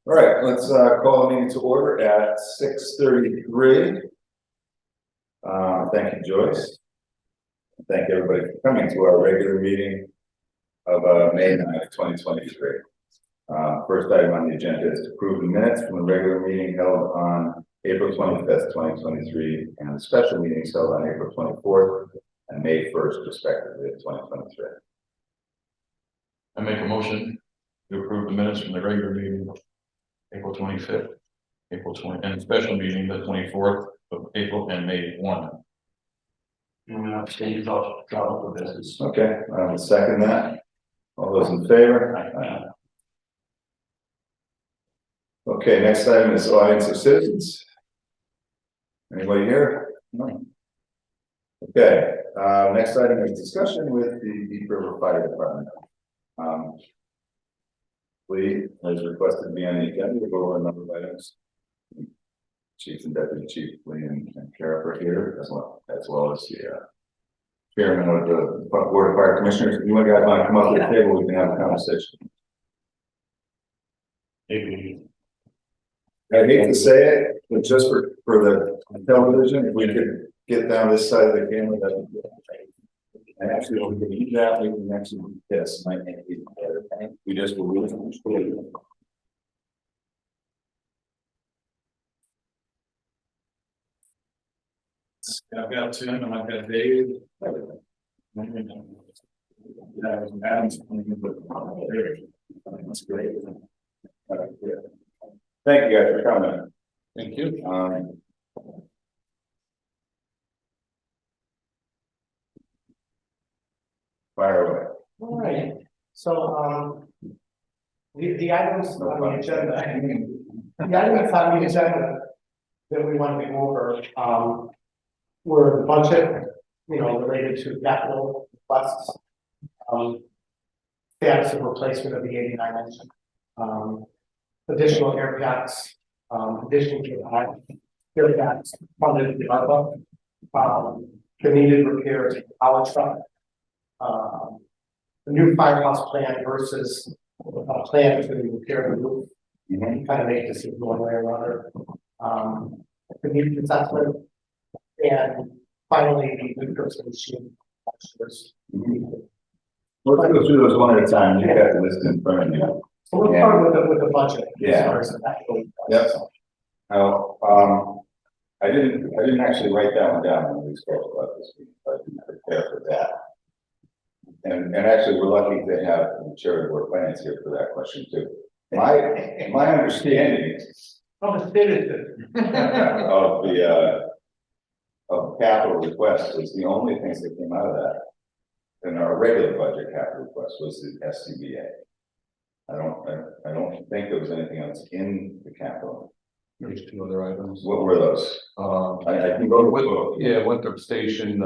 All right, let's call the meeting to order at 6:33. Thank you, Joyce. Thank everybody for coming to our regular meeting of May 9th, 2023. First item on the agenda is to approve the minutes from the regular meeting held on April 25th, 2023, and the special meetings held on April 24th and May 1st, respectively, of 2023. I make a motion to approve the minutes from the regular meeting of April 25th, April 20, and special meeting the 24th of April and May 1. Abstain about travel for business. Okay, I will second that. All those in favor? Aye. Okay, next item is audience of citizens. Anybody here? No. Okay, next item is discussion with the Deep River Fire Department. Lee has requested to be on the agenda to go over a number of items. Chief and Deputy Chief Lee and Sheriff are here, as well as the chairman of the Board of Fire Commissioners. If you guys want to come up to the table, we can have a conversation. I hate to say it, but just for the television, if we could get down this side of the camera, that would be great. And actually, if we can do that, we can actually do this. Might make it even better. We just will lose it. I've got Tim and I've got Dave. That's great. Thank you guys for coming. Thank you. Fire away. All right, so, the items on the agenda, that we want to go over, were the budget, related to capital requests, status of replacement of the 89 engine, additional air packs, additional air packs funded the ARPA, the needed repairs to the power truck, the new firehouse plan versus a plan to repair the roof. Kind of make this one way or another. The needs assessment, and finally the person machine. Let's go through those one at a time. You got the list in front of you. So we'll start with the budget. Yeah. Yep. I didn't actually write that one down when we spoke about this, but I didn't prepare for that. And actually, we're lucky to have the chair of the board of finance here for that question too. My understanding of the of capital request was the only things that came out of that in our regular budget capital request was the SCBA. I don't think there was anything else in the capital. There's two other items. What were those? I can go with Winthrop Station,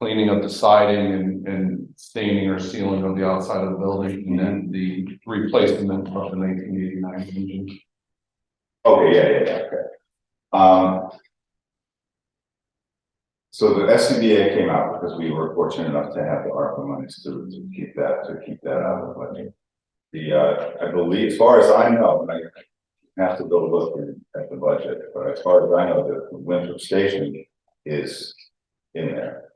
cleaning up the siding and staining or sealing of the outside of the building, and then the replacement of the 1989 engine. Okay, yeah, okay. So the SCBA came out because we were fortunate enough to have the ARPA monies to keep that out of the budget. I believe, as far as I know, and I have to go look at the budget, but as far as I know, the Winthrop Station is in there.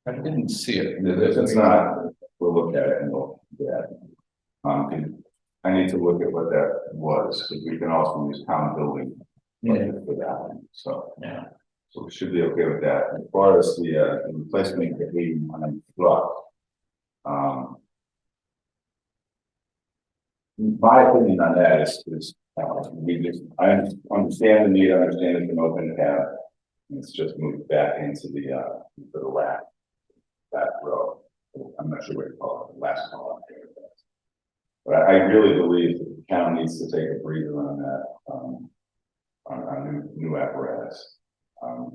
I didn't see it. If it's not, we'll look at it and we'll do that. I need to look at what that was, because we can also use town building for that one. So yeah. So we should be okay with that. As far as the replacement of the 89 truck, my opinion on that is I understand the need, I understand it's an open tab. It's just moved back into the rack, that row. I'm not sure what you call it, the last column. But I really believe that the town needs to take a breather on that, on new apparatus.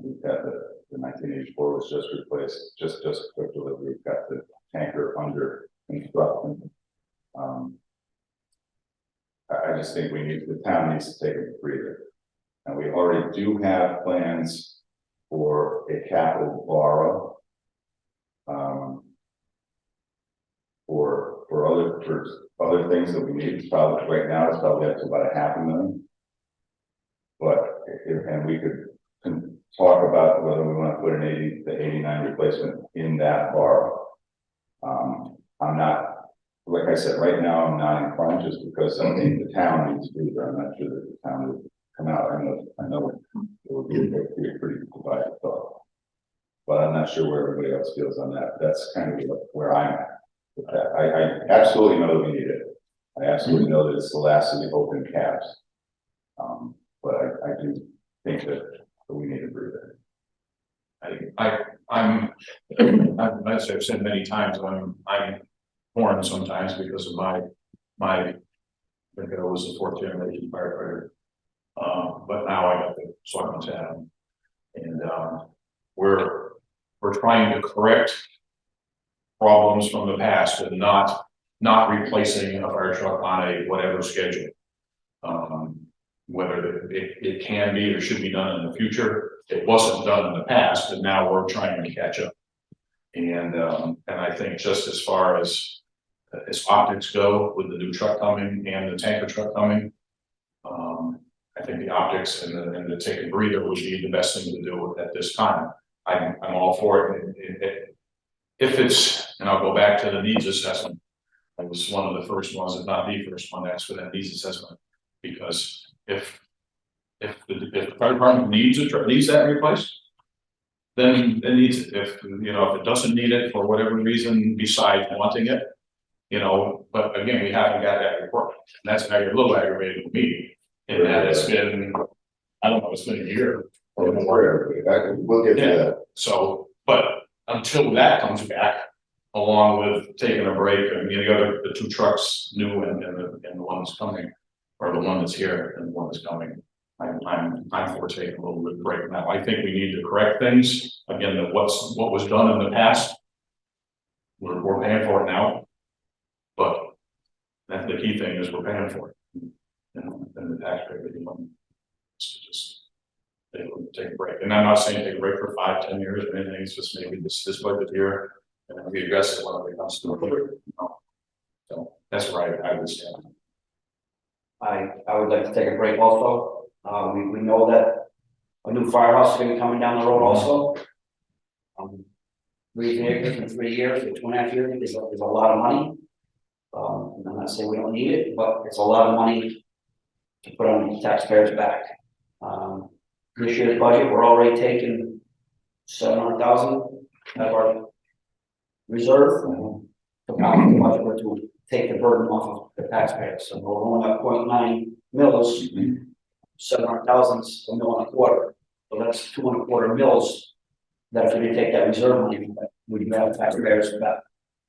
We've got the 1984 was just replaced, just quick delivery. We've got the tanker under construction. I just think the town needs to take a breather. And we already do have plans for a capital borrow. For other things that we need, it's probably, right now, it's probably up to about $500,000. But, and we could talk about whether we want to put the 89 replacement in that bar. I'm not, like I said, right now, I'm not inclined just because I think the town needs to be there. I'm not sure that the town would come out. I know it would be a pretty divided thought. But I'm not sure where everybody else feels on that. That's kind of where I'm at with that. I absolutely know that we need it. I absolutely know that it's the last of the open cabs. But I do think that we need to breathe it. As I've said many times, I'm torn sometimes because of my, I think I was a fourth generation firefighter. But now I got the Sergeant's hat on. And, we're trying to correct problems from the past and not replacing a fire truck on a whatever schedule. Whether it can be or should be done in the future, it wasn't done in the past, and now we're trying to catch up. And I think just as far as optics go with the new truck coming and the tanker truck coming, I think the optics and the take a breather would be the best thing to do at this time. I'm all for it. If it's, and I'll go back to the needs assessment. I was one of the first ones, if not the first one, to ask for that needs assessment, because if the fire department needs that replaced, then it needs it. If it doesn't need it for whatever reason besides wanting it, but again, we haven't got that report. And that's a little aggravated with me. And that it's been, I don't know, it's been a year. We'll get to that. So, but until that comes back, along with taking a break, I mean, the two trucks, new and the one that's coming, or the one that's here and the one that's coming, I'm for taking a little bit of break now. I think we need to correct things. Again, what was done in the past, we're paying for it now. But that's the key thing, is we're paying for it. And the taxpayer, just take a break. And I'm not saying take a break for 5-10 years or anything. It's just maybe this budget year, and then we address it when it comes to it. So that's where I would stand. I would like to take a break also. We know that a new firehouse is going to be coming down the road also. 3 vehicles in 3 years, or 2.5 years is a lot of money. I'm not saying we don't need it, but it's a lot of money to put on the taxpayers' back. This year's budget, we're already taking $700,000 out of our reserve. The budget to take the burden off of the taxpayers. So we're only at 0.9 mils. 700,000 is $1.25 million. So that's 2.25 mils. That if we didn't take that reserve money, we'd have taxpayers back.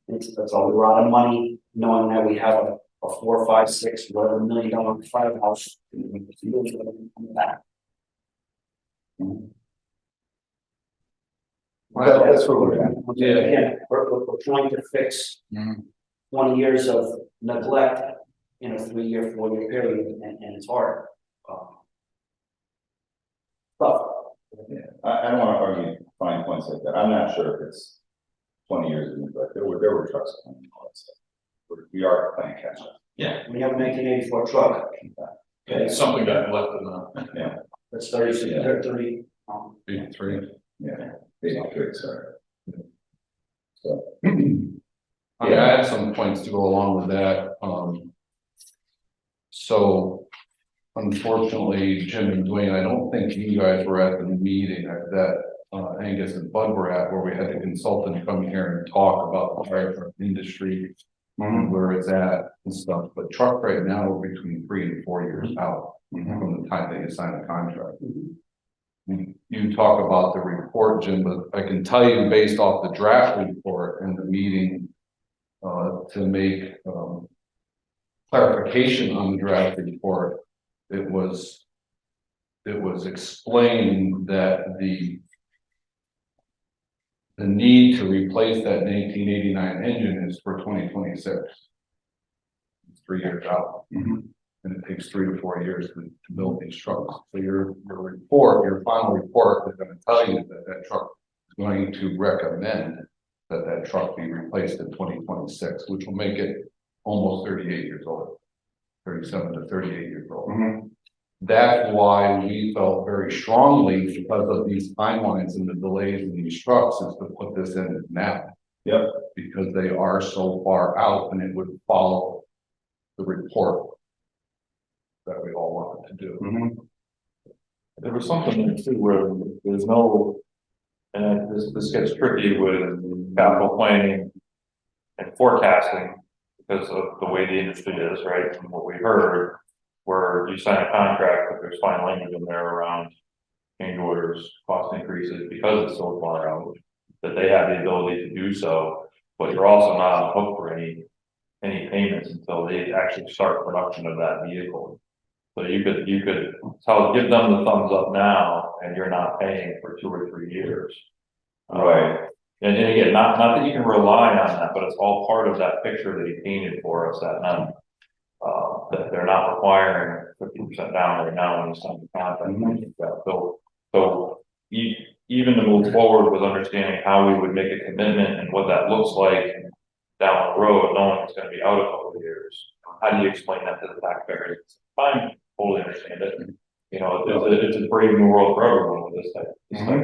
That's a lot of money, knowing that we have a $4, $5, $6, whatever $1 million firehouse. Well, that's where we're at. Yeah, again, we're trying to fix 20 years of neglect in a 3-year, 4-year period, and it's hard. Tough. Yeah, I don't want to argue fine points like that. I'm not sure if it's 20 years of neglect. There were trucks coming and all that stuff. We are playing catch up. Yeah, We have a 1984 truck. Okay, it's something that left in the Yeah, that's 36, Yeah. 30. 83. yeah. 83, sorry. So. I had some points to go along with that. So unfortunately, Jim and Dwayne, I don't think you guys were at the meeting that Angus and Bud were at, where we had the consultant come here and talk about the fire truck industry, where it's at and stuff. But truck right now, we're between 3 and 4 years out from the time they sign a contract. You talk about the report, Jim, but I can tell you based off the draft report and the meeting to make clarification on the draft report, it was explained that the need to replace that 1989 engine is for 2026. It's 3 years out. And it takes 3 to 4 years to build these trucks. So your final report is going to tell you that truck is going to recommend that truck be replaced in 2026, which will make it almost 38 years old. 37 to 38 years old. Mhm. That's why we felt very strongly, because of these timelines and the delays in these trucks, is to put this in now. Yep. Because they are so far out and it would follow the report that we all wanted to do. Mhm. There was something there too where there's no, and this gets tricky with capital planning and forecasting because of the way the industry is, right? From what we heard, where you sign a contract, but there's fine language in there around change orders, cost increases because it's so far out, that they have the ability to do so, but you're also not on the hook for any payments until they actually start production of that vehicle. So you could give them the thumbs up now, and you're not paying for 2 or 3 years. Right. And again, not that you can rely on that, but it's all part of that picture that he painted for us that night. That they're not requiring 50% down right now when you sign the contract. So even to move forward with understanding how we would make a commitment and what that looks like down the road, knowing it's gonna be out a couple of years. How do you explain that to the taxpayers? Fine, totally understand it. You know, it's a brave new world for everyone with this type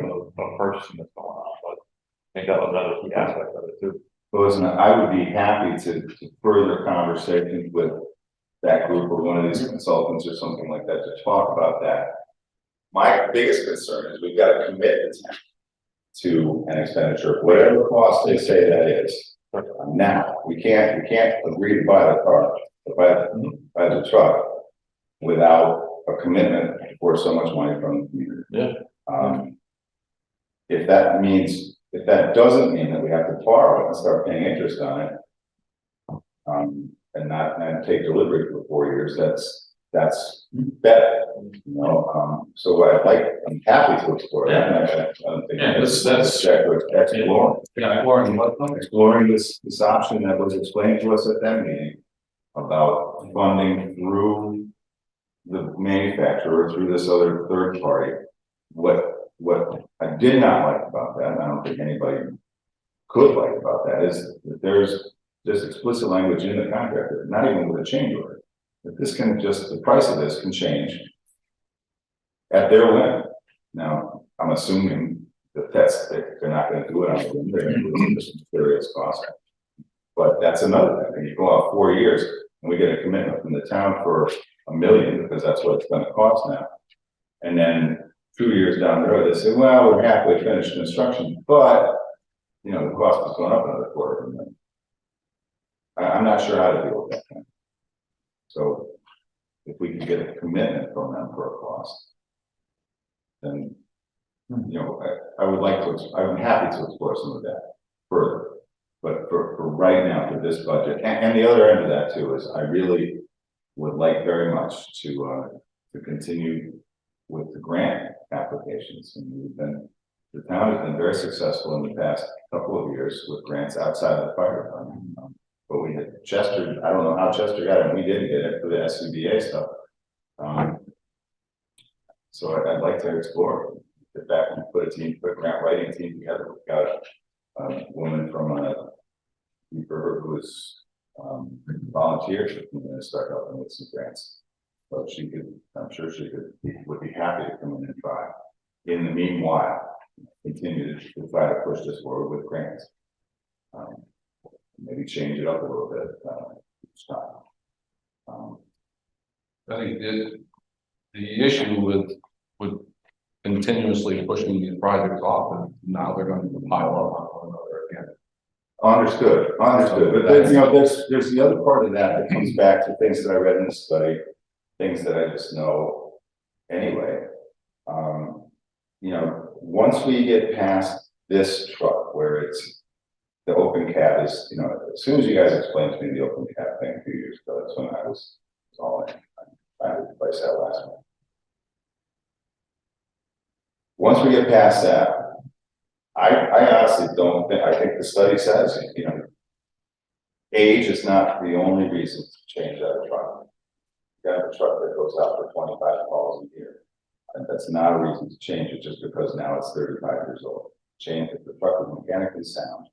of purchasing that's going on, but I think that was another key aspect of it too. Well, listen, I would be happy to further conversations with that group or one of these consultants or something like that to talk about that. My biggest concern is we've got to commit the town to an expenditure, whatever cost they say that is. Now, we can't agree to buy the car, buy the truck without a commitment for so much money from the community. Yeah. If that doesn't mean that we have to borrow it and start paying interest on it, and take delivery for 4 years, that's better, you know, so what I'm happy to explore that. I don't think that's exploring this option that was explained to us at that meeting about funding through the manufacturer, through this other third party. What I did not like about that, and I don't think anybody could like about that, is that there's just explicit language in the contract, not even with a change order, that this can just, the price of this can change at their whim. Now, I'm assuming that they're not gonna do it on a whim, they're gonna do it with some serious cost. But that's another thing, when you go out 4 years and we get a commitment from the town for $1 million, because that's what it's gonna cost now. And then 2 years down the road, they say, well, we're halfway finished construction, but you know, the cost has gone up another $250,000. I'm not sure how to deal with that. So if we can get a commitment from them for a cost, then, you know, I'm happy to explore some of that further. But for right now, for this budget, and the other end of that too, is I really would like very much to continue with the grant applications. And the town has been very successful in the past couple of years with grants outside of the fire department. But we had Chester, I don't know how Chester got it, we didn't get it for the SCBA stuff. So I'd like to explore, get back and put a grant writing team together. We've got a woman from who is volunteers and start helping with some grants. So I'm sure would be happy to come in and try. In the meanwhile, continue to try to push this forward with grants. Maybe change it up a little bit. I think the issue with continuously pushing these projects off, and now they're going to pile up on one another again. Understood. But then, you know, there's the other part of that comes back to things that I read in the study, things that I just know anyway. You know, once we get past this truck where it's the open cab is, you know, as soon as you guys explained to me the open cab thing a few years ago, that's when I was all in. I had to replace that last one. Once we get past that, I honestly don't think, I think the study says, you know, age is not the only reason to change that truck. You got a truck that goes out for 25 calls a year. And that's not a reason to change it just because now it's 35 years old. Change if the truck is mechanically sound,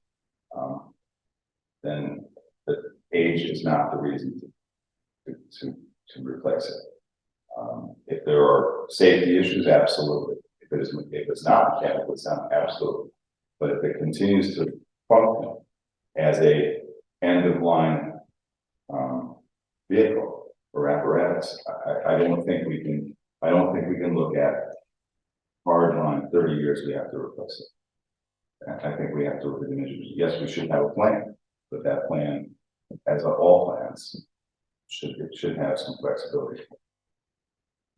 then that age is not the reason to replace it. If there are safety issues, absolutely. If it's not mechanical, it's not absolutely. But if it continues to function as a end of line vehicle or apparatus, I don't think we can look at hard line 30 years, we have to replace it. I think we have to look at the measures. Yes, we should have a plan, but that plan, as of all plans, should have some flexibility.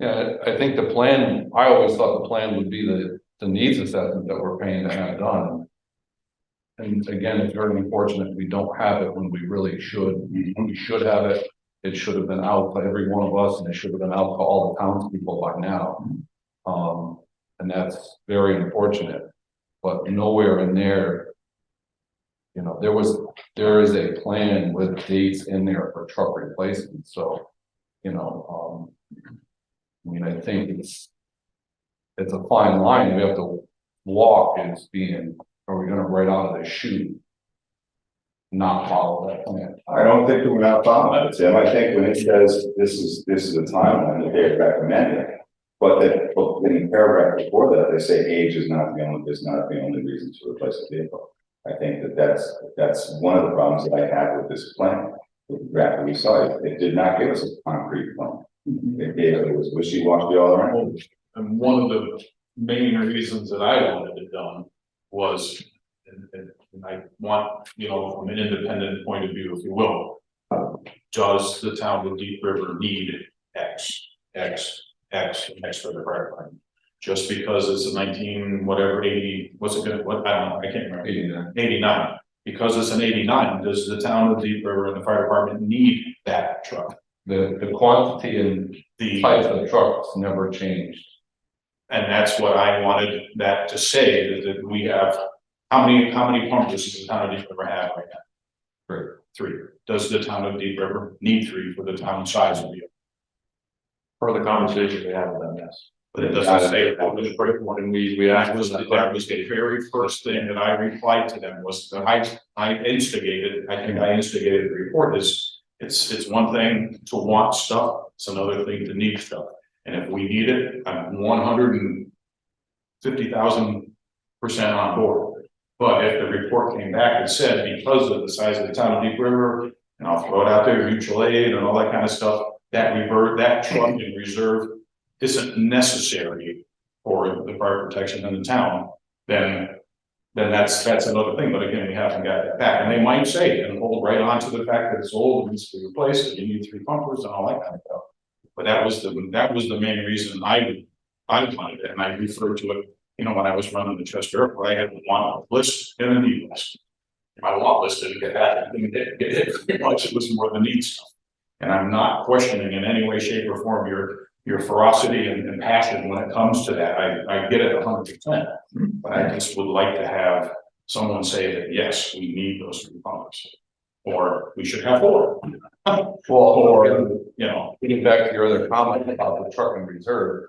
Yeah, I think the plan, I always thought the plan would be the needs assessment that we're paying to have done. And again, it's very unfortunate we don't have it when we really should. We should have it. It should have been out to every one of us, and it should have been out to all the townspeople by now. And that's very unfortunate, but nowhere in there, you know, there is a plan with dates in there for truck replacement, so, you know, I mean, I think it's a fine line we have to walk. Is being, are we gonna right out of the chute not follow that plan? I don't think that we're not following it, Tim. I think when it says this is a timeline that they're recommending, but in the paragraph before that, they say age is not the only reason to replace a vehicle. I think that's one of the problems that I had with this plan. With the draft that we saw, it did not give us a concrete plan. It was wishy-washy all around. And one of the main reasons that I wanted it done was, and I want, you know, from an independent point of view, if you will, does the town of Deep River need X for the fire department? Just because it's a 19, whatever, 80, what's it gonna, what, I don't know, I can't remember. 89. Because it's an 89, does the town of Deep River and the fire department need that truck? The quantity and The types of trucks never changed. And that's what I wanted that to say, is that we have, how many pumpers does the town of Deep River have right now? Three. Does the town of Deep River need 3 for the town size of the? Per the conversation we had with them, yes. But it doesn't say that. When we That asked was the very first thing that I replied to them was that I instigated the report. Is it's one thing to want stuff, it's another thing to need stuff. And if we need it, I'm 150,000% on board. But if the report came back and said, because of the size of the town of Deep River, and I'll throw it out there, mutual aid and all that kind of stuff, that truck in reserve isn't necessary for the fire protection in the town, then that's another thing. But again, we haven't got that back. And they might say and hold right on to the fact that it's old and needs to be replaced, and you need 3 pumpers and all that kind of stuff. But that was the main reason I wanted it, and I referred to it, you know, when I was running the Chester Airport, I had a want list and a need list. My want list didn't get that, I didn't get it very much, it was more the need stuff. And I'm not questioning in any way, shape, or form your ferocity and passion when it comes to that. I get it 100%. But I just would like to have someone say that, yes, we need those 3 pumpers. Or we should have 4. Well, or, you know. getting back to your other comment about the truck in reserve,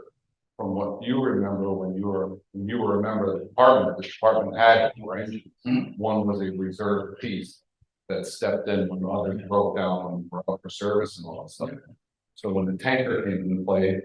from what you remember when you were a member of the department had 4 engines. One was a reserve piece that stepped in when others broke down and were up for service and all that stuff. So when the tanker came into play,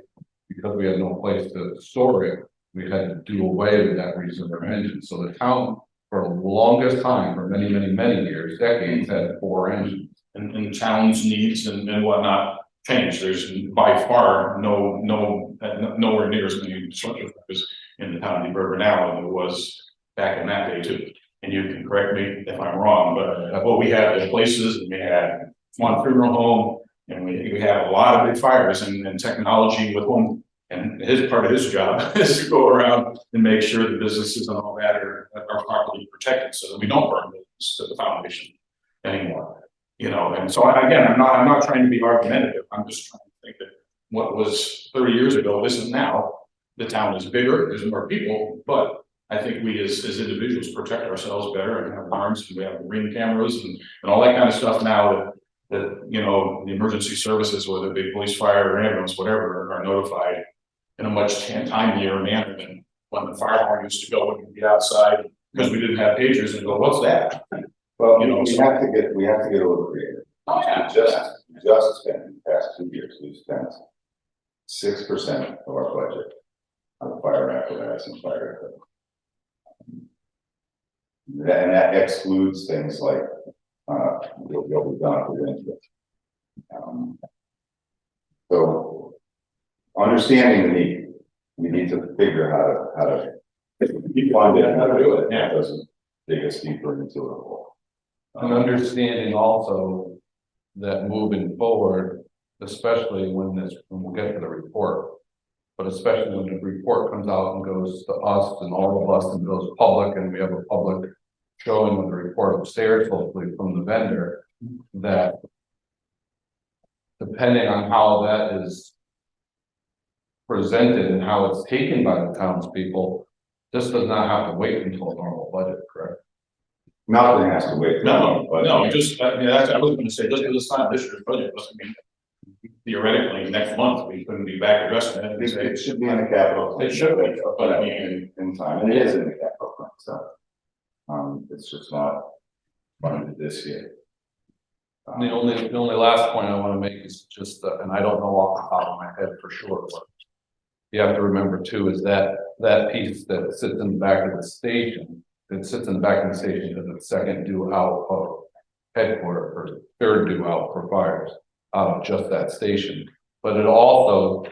because we had no place to store it, we had to do away with that reserve engine. So the town, for the longest time, for many years, decades, had 4 engines. And towns needs and whatnot change. There's by far nowhere near as many structure fires in the town of Deep River now than there was back in that day too. And you can correct me if I'm wrong, but what we had the places, and we had one funeral home, and we had a lot of big fires and technology with home. And part of his job is to go around and make sure the businesses and all that are properly protected so that we don't burn business to the foundation anymore. You know, and so again, I'm not trying to be argumentative. I'm just trying to think that what was 30 years ago isn't now. The town is bigger, there's more people, but I think we as individuals protect ourselves better and have alarms, and we have ring cameras and all that kind of stuff now that you know, the emergency services, whether it be police, fire, or ambulance, whatever, are notified in a much timelier manner than when the fire horn used to go when you'd be outside because we didn't have pagers and go, what's that? Well, You know, we so- have to get a little creative. Oh, yeah. Just spent in the past 2 years, we've spent 6% of our budget on fire apparatus and fire equipment. And that excludes things like, what we've done with interest. So, understanding the need, we need to figure how to fund it, how to do it, that doesn't dig us deeper into the hole. And understanding also that moving forward, especially when we'll get to the report. But especially when the report comes out and goes to us and all of us and goes public and we have a public showing of the report upstairs, hopefully from the vendor, that depending on how that is presented and how it's taken by the townspeople, this does not have to wait until a normal budget, correct? Nothing has to wait. No, just, I mean, I was gonna say, this time this year's budget, doesn't mean theoretically, next month, we couldn't be back addressing it and say, It should be in the capital. It should be, but I mean- in time, and it is in the capital plan, so. It's just not funded this year. The only last point I wanna make is just, and I don't know off the top of my head for sure, but you have to remember too, is that piece that sits in the back of the station, it sits in the back of the station because it's second due out of headquarters, or third due out for fires, out of just that station. But it also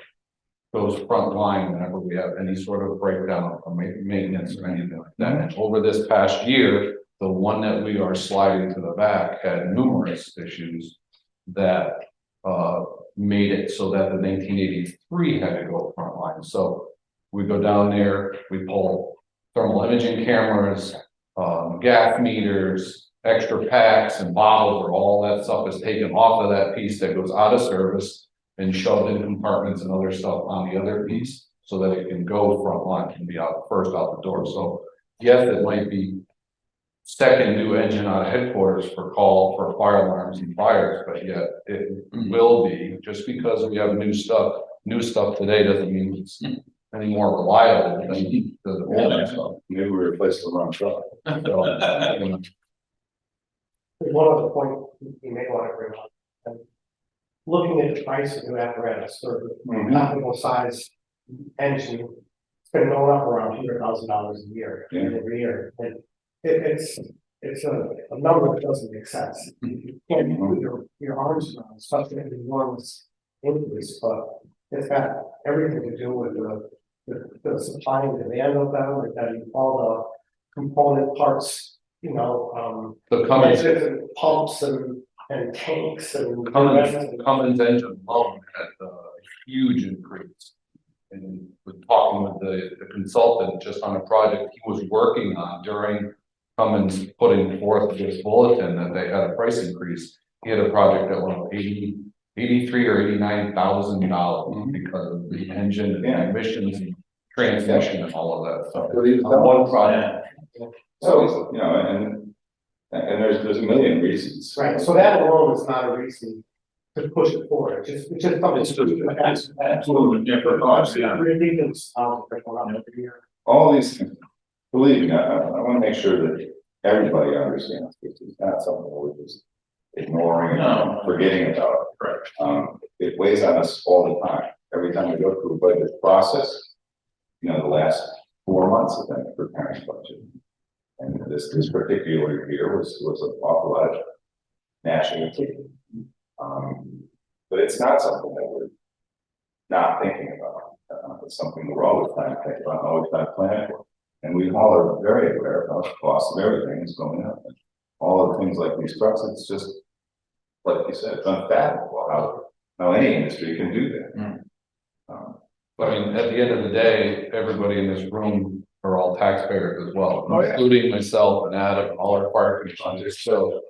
goes front line whenever we have any sort of breakdown or maintenance or anything like that. And over this past year, the one that we are sliding to the back had numerous issues that made it so that the 1983 had to go front line. So we go down there, we pull thermal imaging cameras, gas meters, extra packs and bottles, or all that stuff is taken off of that piece that goes out of service and shoved in compartments and other stuff on the other piece so that it can go front line and be out first out the door. So yes, it might be second new engine out of headquarters for call for fire alarms and fires, but yet it will be, just because we have new stuff today doesn't mean it's any more reliable than the older stuff. Maybe we replaced the wrong truck. So, you know, There's one other point you may want to bring up. And looking at the price of new apparatus for comparable size engine, it's been going up around $100,000 a year, Yeah. every year. And it's a number that doesn't make sense. You can't put your arms around such an enormous increase, but it's got everything to do with the supply and demand of them, and all the component parts, you know, the Cummins engines and pumps and tanks and. Cummins engine alone had a huge increase. And with talking with the consultant just on a project he was working on during Cummins putting forth this bulletin that they had a price increase. He had a project that went up $83,000 or $89,000 because of the engine and emissions and transmission and all of that stuff. On one project. So, you know, and there's a million reasons. Right, so that alone is not a reason to push it forward, it's just something. absolutely different thoughts, yeah. Ridiculous, every year. All these things, believe me, I want to make sure that everybody understands this is not something we're just ignoring and forgetting about. Correct. It weighs on us all the time. Every time we go through a budget process, you know, the last 4 months have been preparing budget. And this particular year was an awful lot of national activity. But it's not something that we're not thinking about. It's something we're always trying to think about, always trying to plan for. And we all are very aware about the cost of everything is going up. And all of the things like these trucks, it's just, like you said, it's unfathomable how any industry can do that. I mean, at the end of the day, everybody in this room are all taxpayers as well, Oh, yeah. including myself and Adam and all our fire commissioners, so.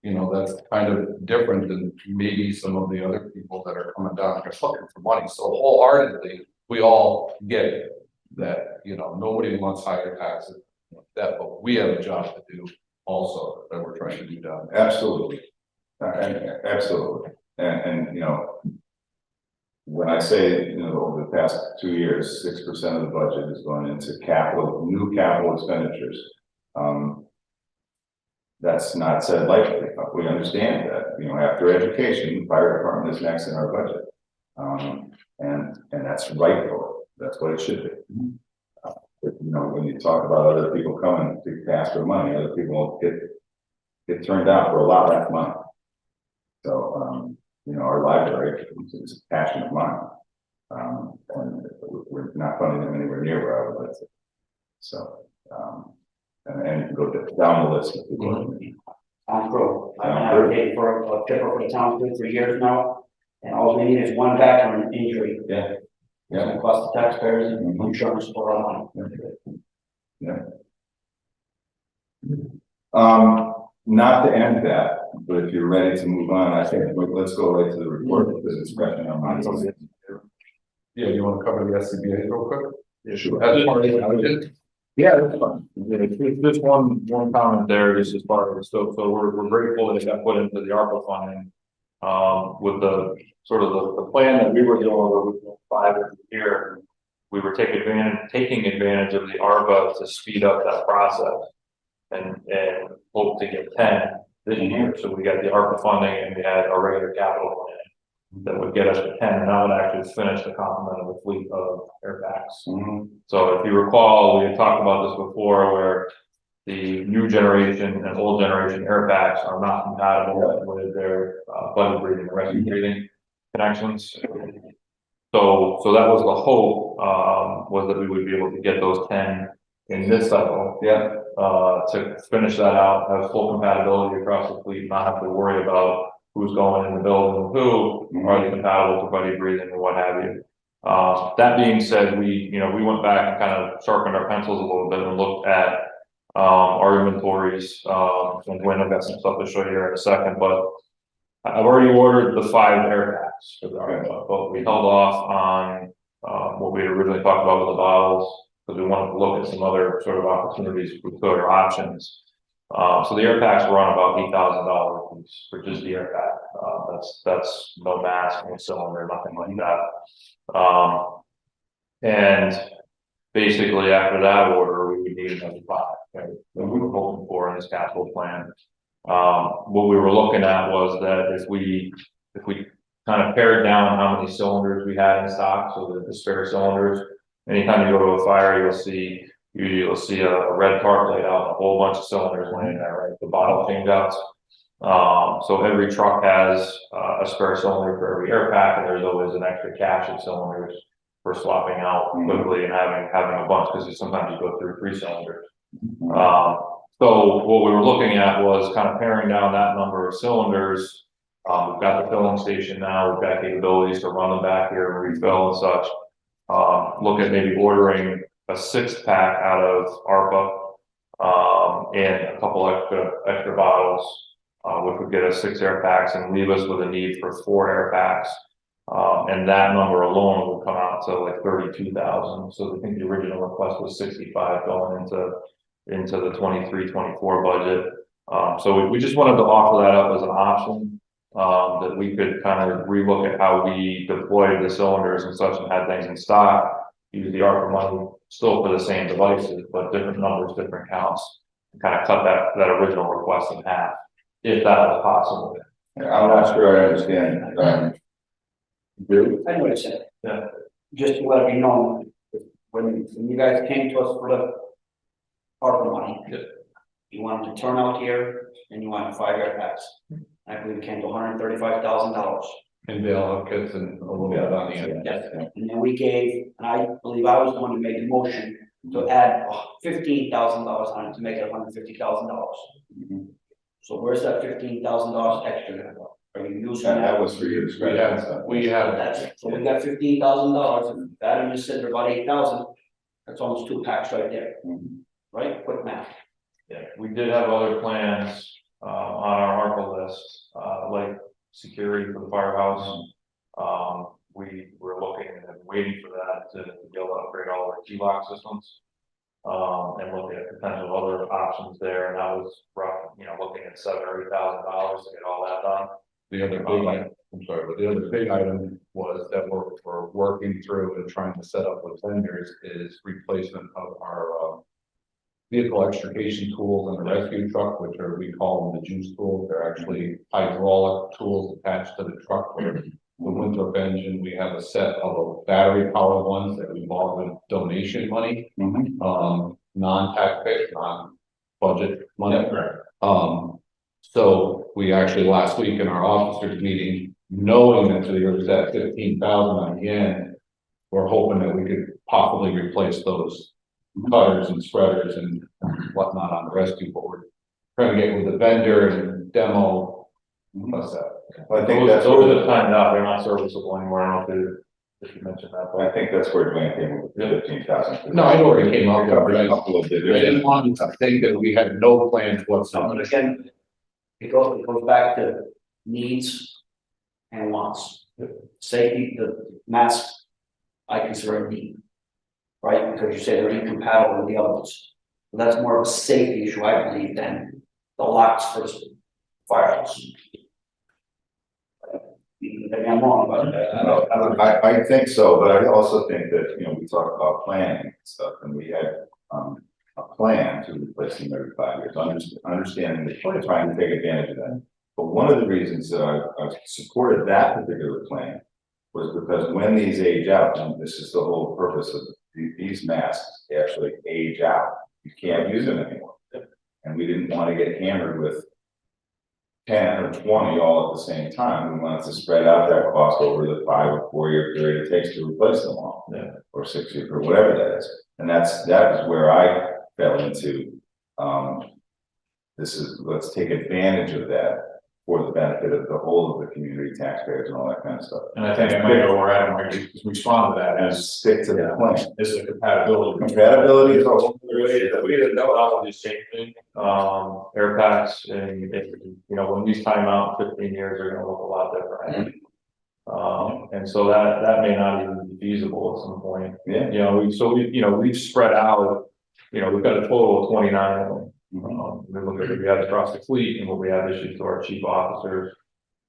You know, that's kind of different than maybe some of the other people that are coming down here looking for money, so wholeheartedly, we all get it. That, you know, nobody wants higher taxes, like that, but we have a job to do also that we're trying to do down there. Absolutely. Absolutely. And, you know, when I say, you know, over the past 2 years, 6% of the budget is going into new capital expenditures. that's not said lightly, but we understand that, you know, after education, the fire department is next in our budget. And that's rightful, that's what it should be. But, you know, when you talk about other people coming to ask for money, other people get turned down for a lot less money. So, you know, our library is a passion of mine. And we're not funding them anywhere near where I would like to. So, and you can go down the list. If you want. I'm pro. I've been advocating for a tipper for the town for years now. And all we need is one veteran injury. Yeah. It's gonna cost the taxpayers and insurance for our money. Yeah. Not to end that, but if you're ready to move on, I think let's go right to the report because it's fresh in our minds. Yeah, you wanna cover the SCBA real quick? Yeah, sure. As part of the budget? Yeah, that's fine. Yeah, just one comment there, just as part of it, so we're grateful that it got put into the ARPA funding. With the sort of the plan that we were doing with 5 every year, we were taking advantage of the ARPA to speed up that process. And hope to get 10 this year, so we got the ARPA funding and we had our regular capital plan. That would get us to 10, and that would actually finish the complement of the fleet of airbags. So if you recall, we had talked about this before, where the new generation and old generation airbags are not compatible with their buddy breathing and rescue breathing connections. So that was the hope, was that we would be able to get those 10 in this cycle. Yeah. To finish that out, have full compatibility across the fleet, not have to worry about who's going in the building with who, are they compatible to buddy breathing or what have you. That being said, we went back and kind of sharpened our pencils a little bit and looked at our inventories. And Gwen, I've got some stuff to show you here in a second, but I've already ordered the 5 airbags for the ARPA, but we held off on what we had originally talked about with the bottles, because we wanted to look at some other sort of opportunities we could, or options. So the air packs were on about $8,000 a piece for just the air pack. That's no mask, no cylinder, nothing like that. And basically after that order, we would need another 5, right, that we were hoping for in this capital plan. What we were looking at was that if we kind of pared down how many cylinders we had in stock, so that the spare cylinders, anytime you go to a fire, you'll see a red tarp laid out, a whole bunch of cylinders laying there, right? The bottle change outs. So every truck has a spare cylinder for every air pack, and there's always an extra cache of cylinders for swapping out quickly and having a bunch, because sometimes you go through 3 cylinders. So what we were looking at was kind of paring down that number of cylinders. We've got the filling station now, we've got capabilities to run them back here and refill and such. Look at maybe ordering a 6-pack out of ARPA, and a couple extra bottles, which would get us 6 air packs and leave us with a need for 4 air packs. And that number alone would come out to like 32,000. So I think the original request was 65 going into the 23-24 budget. So we just wanted to offer that up as an option, that we could kind of relook at how we deployed the cylinders and such and had things in stock, use the ARPA money still for the same devices, but different numbers, different counts, and kind of cut that original request in half, if that was possible. I'm not sure I understand. I know what it said. Yeah. Just to let it be known, when you guys came to us for the ARPA money. Yeah. You wanted to turn out here and you wanted 5 air packs. I believe it came to $135,000. And bail out kits and a little bit on the end. Yes, and then we gave, and I believe I was the one who made the motion to add $15,000 on it to make it $150,000. So where's that $15,000 extra gonna go? Are you using And that that? was for you to scratch. We have, That's, so we got $15,000, and that and you said they're about 8,000, that's almost 2 packs right there, right? Quick math. Yeah, we did have other plans on our ARPA list, like security for the firehouse. We were looking and waiting for that to be able to upgrade all our G-lock systems. And looking at potential other options there, and that was rough, looking at $7,000 or $8,000 to get all that done. the other big item, I'm sorry, but the other big item was that we're working through and trying to set up with vendors is replacement of our vehicle extrication tools on the rescue truck, which are, we call them the juice tools. They're actually hydraulic tools attached to the truck for the Winthrop engine. We have a set of battery powered ones that we bought with donation money, non-taxpayer, non-budget money. So we actually last week in our officers meeting, knowing that there was that 15,000 on the end, we're hoping that we could possibly replace those cutters and spreaders and whatnot on the rescue board. Trying to get with the vendor and demo. What's that? Well, I think Those that's those where, are timed out, they're not serviceable anymore, I don't know if you mentioned that, I but. think that's where Dwayne came with the 15,000. No, I know where it came up with, Covered but a couple of I different. didn't want to think that we had no plans But whatsoever. again, it goes back to needs and wants. Safety, the mask, I consider a need. Right, because you say they're incompatible with the other ones. So that's more of a safety issue, I believe, than the locks for the firehouse. Maybe I'm wrong, but I think so, but I also think that, you know, we talk about planning and stuff, and we had, a plan to replace them every 5 years, understanding that we're trying to take advantage of that. But one of the reasons that I supported that particular plan was because when these age out, and this is the whole purpose of these masks, actually age out, you can't use them anymore. And we didn't want to get hammered with 10 or 20 all at the same time. We wanted to spread out that cost over the 5 or 4 year period it takes to replace them all. Or 6 years, or whatever that is. And that is where I fell into, let's take advantage of that for the benefit of the whole of the community, taxpayers and all that kind of stuff. And I think I might know where Adam might respond to that And as, stick to the plan. is the compatibility. Compatibility is a whole other way That we didn't know how to do same thing, air packs and, you know, when these time out in 15 years, they're gonna look a lot different. And so that may not even be feasible at some point, Yeah. you know, we've spread out, you know, we've got a total of 29 of them. We look at what we have across the fleet and what we have issued to our chief officers.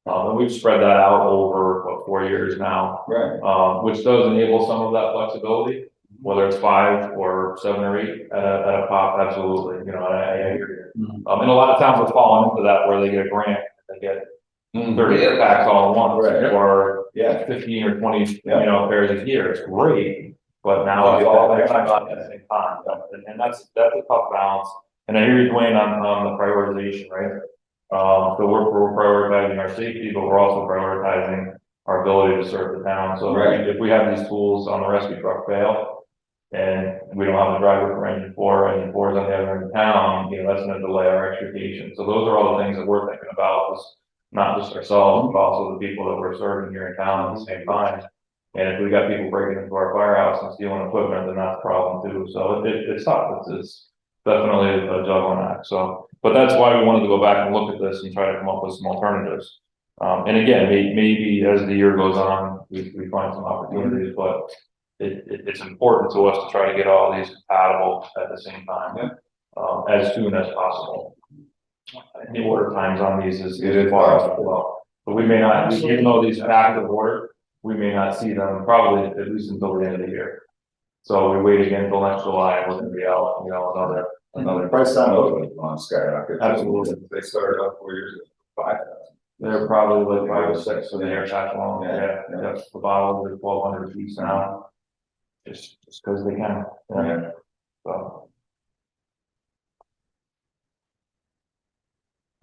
And we've spread that out over, 4 years now, Right. which does enable some of that flexibility, whether it's 5 or 7 or 8 at a pop, absolutely, you know, I hear you. And a lot of towns have fallen into that where they get a grant, they get 30 air packs all at once, Right. or Yeah. 15 or 20, Yeah. you know, pairs a year, it's great. But now it's all at the same time, and that's a tough balance. And I hear you, Dwayne, on the prioritization, right? So we're prioritizing our safety, but we're also prioritizing our ability to serve the town. So Right. if we have these tools on the rescue truck fail, and we don't have a driver for engine 4 is on the other end of town, you know, that's gonna delay our extrication. So those are all the things that we're thinking about, is not just ourselves, but also the people that we're serving here in town at the same time. And if we got people breaking into our firehouse and stealing equipment, then that's a problem too. So it's tough. It's definitely a juggling act. So, but that's why we wanted to go back and look at this and try to come up with some alternatives. And again, maybe as the year goes on, we find some opportunities, but it's important to us to try to get all these compatible at the same time, as soon as possible. The order times on these is far off as well. But we may not, even though these are active order, we may not see them probably at least until the end of the year. So we wait again until next July, and we're gonna be out, you know, another. Price on those on skyrocket. Absolutely. They started off 4 years ago, 5,000. They're probably like 5 or 6 for the air pack long, Yeah. the bottles are 1,200 piece now. Just because they can, Yeah. so.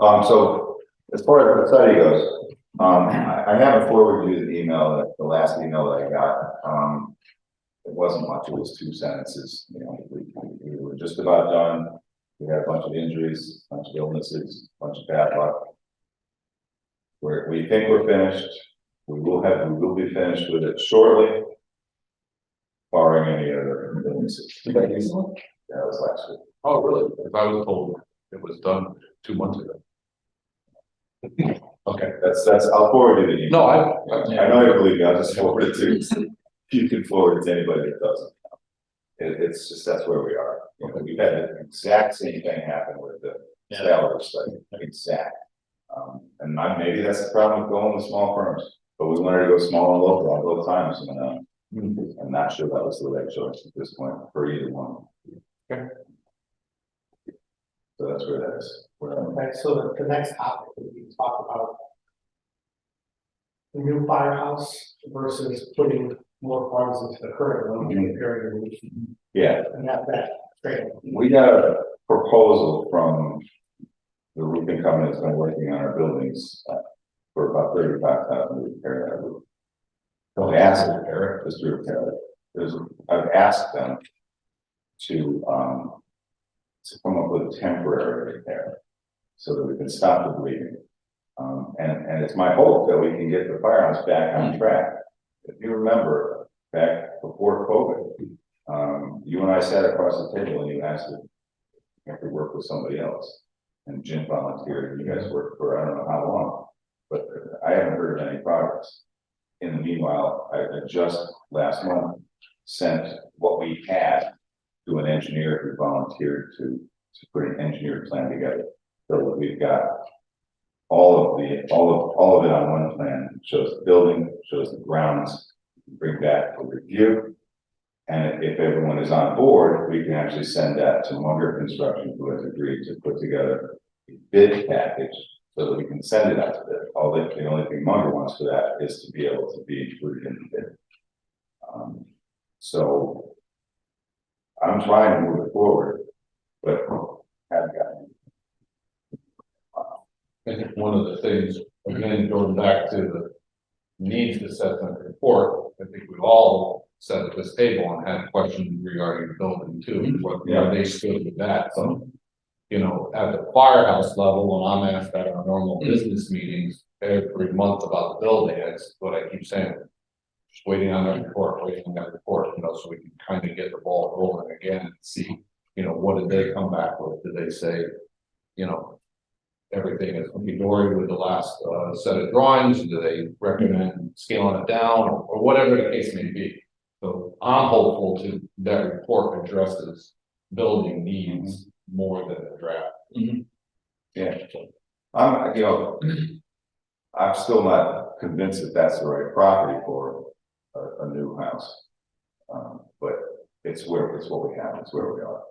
So as far as the study goes, I haven't forwarded you the email, the last email that I got. It wasn't much, it was 2 sentences, you know, we were just about done. We had a bunch of injuries, a bunch of illnesses, a bunch of bad luck. We think we're finished. We will be finished with it shortly. Barring any other illnesses. Yeah, that was last week. Oh, really? If I was told it was done 2 months ago. Okay. That's, I'll forward you the email. No, I know you believe me, I'll just forward it to you. You can forward it to anybody that doesn't. It's just, that's where we are. You know, we've had the exact same thing happen with the salary study, exact. And maybe that's the problem with going with small firms, but we wanted to go small and local at both times, and I'm not sure that was the right choice at this point for either one. Okay. that's where that is. Okay, so the next topic would be to talk about the new firehouse versus putting more funds into the current one, and repairing the roof, Yeah, and that straight. we got a proposal from the roofing company that's been working on our buildings for about $35,000 to repair that roof. So I asked them to repair it, just to repair it. I've asked them to come up with a temporary repair so that we can stop the bleeding. And it's my hope that we can get the firehouse back on track. If you remember, back before COVID, you and I sat across the table and you asked if I could work with somebody else. And Jim volunteered, and you guys worked for I don't know how long, but I haven't heard of any progress. In the meanwhile, I just last month sent what we had to an engineer who volunteered to put an engineered plan together. So that we've got all of it on one plan, shows the building, shows the grounds, bring back for review. And if everyone is on board, we can actually send that to Munger Construction, who has agreed to put together a bid package so that we can send it out to bid. The only thing Munger wants for that is to be able to be included in the bid. So I'm trying to move it forward, but haven't gotten. I think one of the things, again, going back to the needs assessment report, I think we've all sat at this table and had questions regarding the building too, where they stood with that, so. You know, at the firehouse level, when I'm asked at our normal business meetings every month about the building, that's what I keep saying. Just waiting on that report, you know, so we can kind of get the ball rolling again and see, you know, what did they come back with? Did they say, you know, everything is hunky-dory with the last set of drawings? Do they recommend scaling it down or whatever the case may be? So I'm hopeful to that report addresses building needs more than the draft. Yeah, I'm still not convinced that that's the right property for a new house. But it's what we have, it's where we are.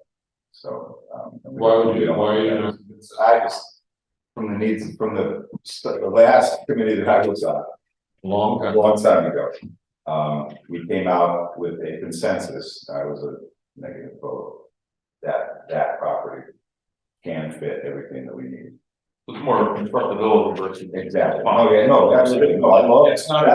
So, Why are you I just, from the needs, from the last committee that I was on, a long time ago, we came out with a consensus. I was a negative vote that property can fit everything that we need. It's more constructability versus. Exactly. Oh, yeah, no, absolutely. No, I love it. It's not,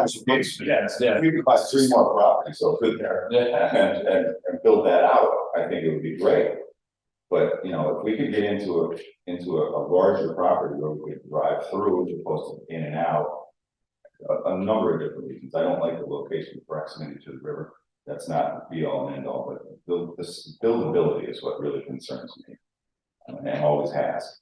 Yeah, we could buy 3 more properties, so good there. And build that out, I think it would be great. But, you know, if we could get into a larger property where we could drive through as opposed to in and out. A number of different reasons. I don't like the location proximity to the river. That's not the be all and end all, but this buildability is what really concerns me. And always has.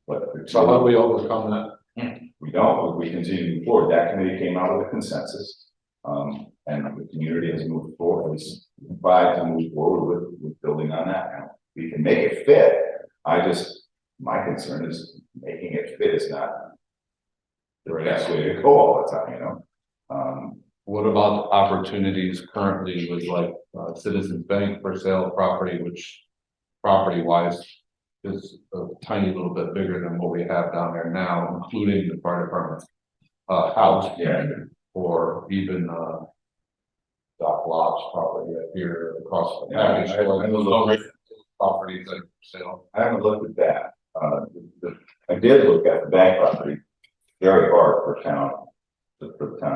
But So how do we overcome that? we don't, we continue to move forward. That committee came out with a consensus. And the community has moved forward, has tried to move forward with building on that now. We can make it fit. My concern is making it fit is not the best way to go all the time, you know? What about opportunities currently with like Citizens Bank for sale property, which property wise is a tiny little bit bigger than what we have down there now, including the fire department house. Yeah. Or even Doc Lodge property up here across the Yeah, package I store. know. Properties that are for sale. I haven't looked at that. I did look at the bank property, very hard for the town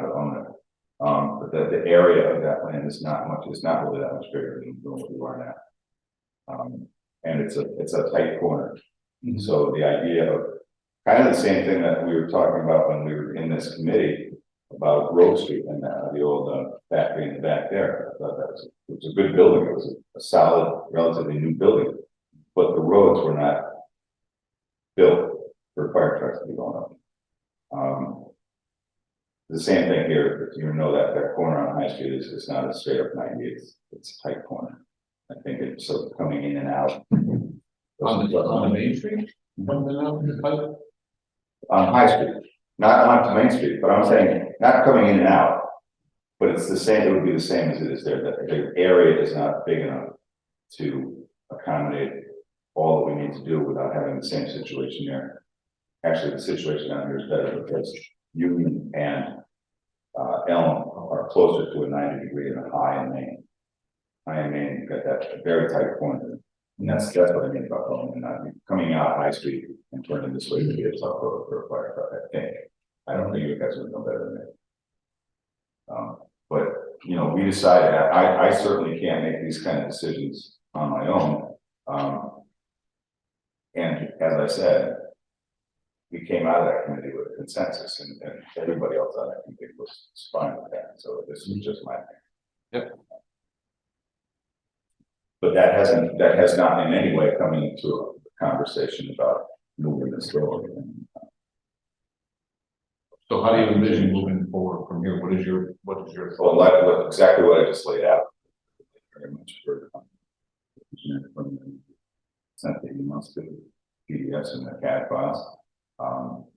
to own it. But the area of that land is not really that much bigger than what we are now. And it's a tight corner. So the idea of kind of the same thing that we were talking about when we were in this committee about Grove Street and the old factory in the back there. I thought it was a good building. It was a solid, relatively new building, but the roads were not built for fire trucks to be going up. The same thing here, you know, that corner on High Street is not a straight up 90, it's a tight corner. I think it's sort of coming in and out. On the Main Street? On High Street, not on Main Street, but I'm saying, not coming in and out. But it's the same, it would be the same as it is there, that the area is not big enough to accommodate all that we need to do without having the same situation there. Actually, the situation down here is better because Union and Elm are closer to a 90 degree than a high in Maine. High in Maine, you've got that very tight corner. And that's what I mean about going and not coming out High Street and turning this way to be a tough road for a fire truck, I think. I don't think you guys would know better than me. But, you know, we decided, I certainly can't make these kind of decisions on my own. And as I said, we came out of that committee with a consensus and everybody else on that committee was fine with that. So this was just my thing. Yep. But that has not in any way come into a conversation about moving this forward. So how do you envision moving forward from here? What is your Well, like exactly what I just laid out. Very much for from sent the emails to PDFs and the CAD files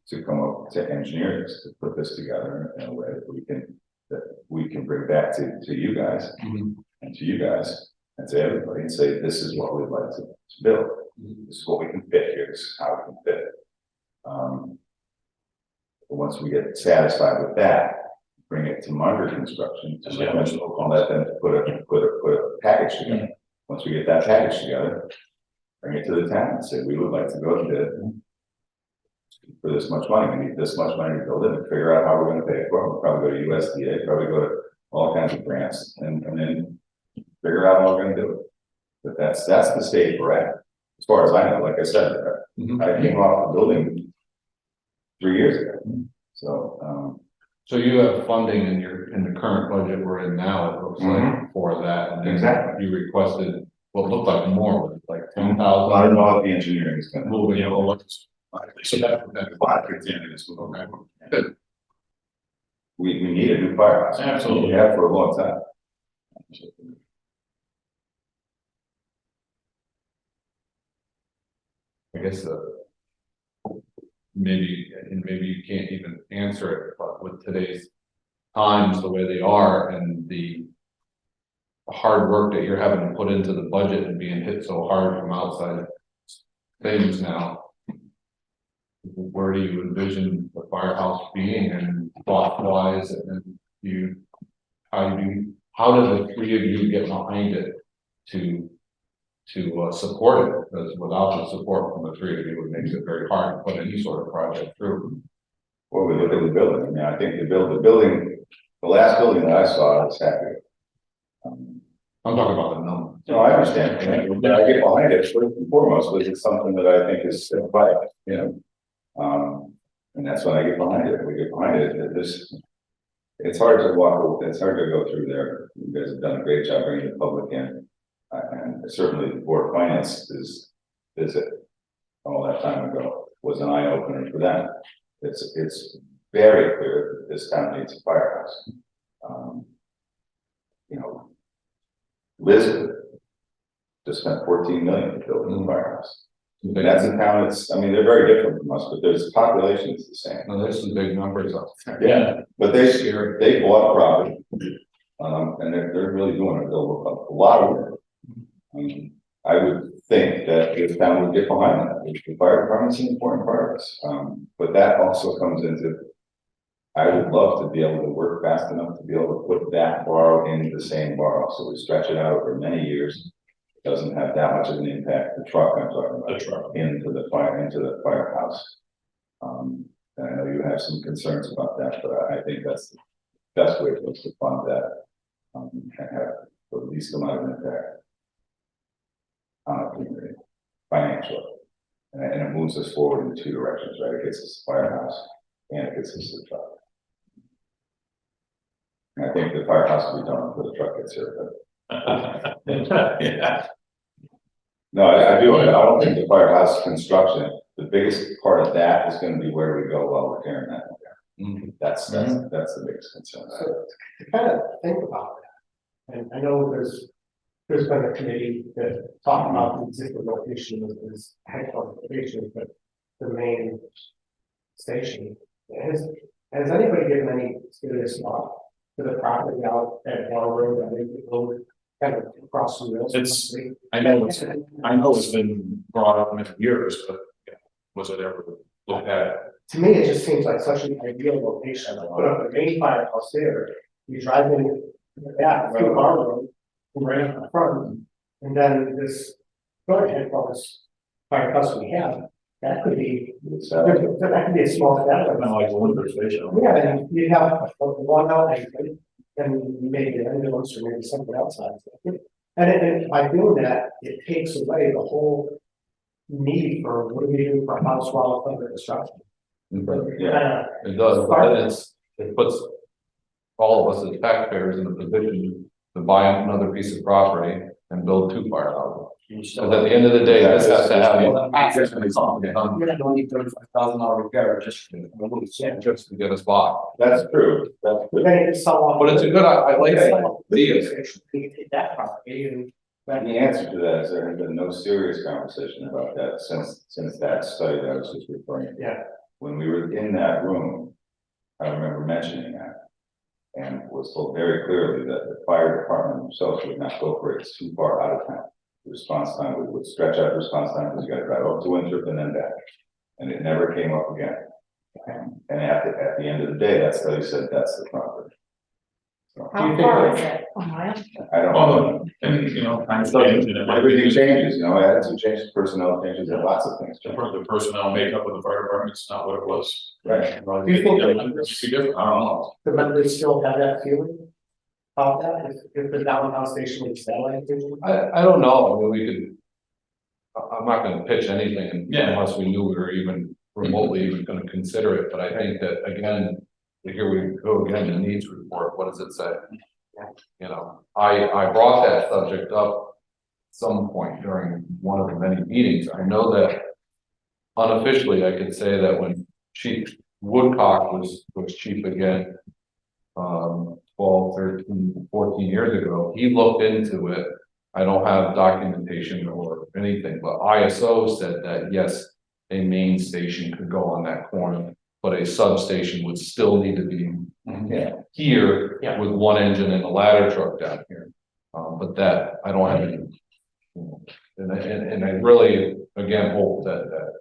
to come up to engineers to put this together in a way that we can bring back to you guys and to you guys and to everybody and say this is what we'd like to build. This is what we can fit here. This is how we can fit it. Once we get satisfied with that, bring it to Munger Construction to let them put a package together. Once we get that package together, bring it to the town and say, we would like to go to bid for this much money. We need this much money to build it and figure out how we're going to pay for it. We'll probably go to USDA, probably go to all kinds of grants and then figure out how we're going to do it. But that's the stage we're at. As far as I know, like I said, I came off the building 3 years ago. So, so you have funding in the current budget we're in now, it looks like, for that. And then Exactly. you requested what looked like more, like 10,000. I don't know how the engineering is going to Moving, So that, Good. we need a new firehouse. Absolutely. We have for a long time. I guess maybe you can't even answer it, but with today's times the way they are and the hard work that you're having to put into the budget and being hit so hard from outside things now, where do you envision the firehouse being and thought wise, and how do the three of you get behind it to support it? Because without the support from the three of you, it makes it very hard to put any sort of project through. Well, we look at the building. I mean, I think the building, the last building that I saw, I was happy with. I'm talking about the number. No, I understand. But I get behind it first and foremost, because it's something that I think is vital, you know. And that's when I get behind it. We get behind it. It's hard to it's hard to go through there. You guys have done a great job bringing the public in. And certainly the Board of Finance's visit all that time ago was an eye opener for them. It's very clear that this town needs a firehouse. You know, Lisbon just spent 14 million to build a new firehouse. And that's a town I mean, they're very different from us, but there's population is the same. No, there's some big numbers up there. Yeah, but they bought property. And they're really doing a lot of work. I would think that this town would get behind that. The fire department's an important part of this. But that also comes into, I would love to be able to work fast enough to be able to put that borrow in the same borrow. So we stretch it out over many years. It doesn't have that much of an impact. The truck I'm talking about, The truck. into the firehouse. And I know you have some concerns about that, but I think that's the best way for us to fund that. And have the least amount of impact financially, and it moves us forward in two directions, right? It gets us a firehouse and it gets us the truck. And I think the firehouse will be done before the truck gets here, but yeah. no, I do. I don't think the firehouse construction, the biggest part of that is going to be where we go while we're tearing that down. That's the biggest concern. So to kind of think about that, and I know there's been a committee that talked about the existing location of this headquarters location, but the main station. Has anybody given any serious thought to the property out at Ball Road that they could build kind of across the rails. I know it's been brought up many years, but yeah, was it ever looked at? To me, it just seems like such an ideal location, like put up a main firehouse there, you drive in, yeah, through our road, right up the front, and then this storage headquarters firehouse we have, that could be, that could be a small satellite. Kind of like a winter station. Yeah, and you have one out exit, and maybe an ambulance or maybe something else out there. And by doing that, it takes away the whole need for what do we do for house while it's under construction. Yeah, It does, but then it puts all of us as taxpayers in a position to buy another piece of property and build 2 firehouses. Because at the end of the day, this has to have. You're not gonna need $35,000 repair just Just to get us by. that's true, that's But true. then it's so. But it's a good, I like the idea. You take that property and. The answer to that is there has been no serious conversation about that since that study that I was just referring to. Yeah. When we were in that room, I remember mentioning that. And was told very clearly that the fire department themselves would not go for it, it's too far out of town. The response time would stretch out response time, because you gotta drive up to Winthrop and then back. And it never came up again. And at the end of the day, that study said that's the property. So, Do you How think far that- is it? A mile? I don't know. And, you know, kind of change it. It might be- Everything changes, you know, attitude changes, personnel changes, and lots of things change. The personnel makeup of the fire department's not what it was. Right. Do you think that- I don't know. The members still have that feeling about that, if the downtown station is satellite station? I don't know, I mean, we could. I'm not gonna pitch anything Yeah. unless we knew we were even remotely even gonna consider it, but I think that again. Here we go again, the needs report, what does it say? You know, I brought that subject up some point during one of the many meetings, I know that. Unofficially, I could say that when Chief Woodcock was chief again. 12, 13, 14 years ago, he looked into it. I don't have documentation or anything, but ISO said that yes, a main station could go on that corner. But a substation would still need to be Yeah. here Yeah. with one engine and a ladder truck down here. But that, I don't have any. You know, and I really, again, hope that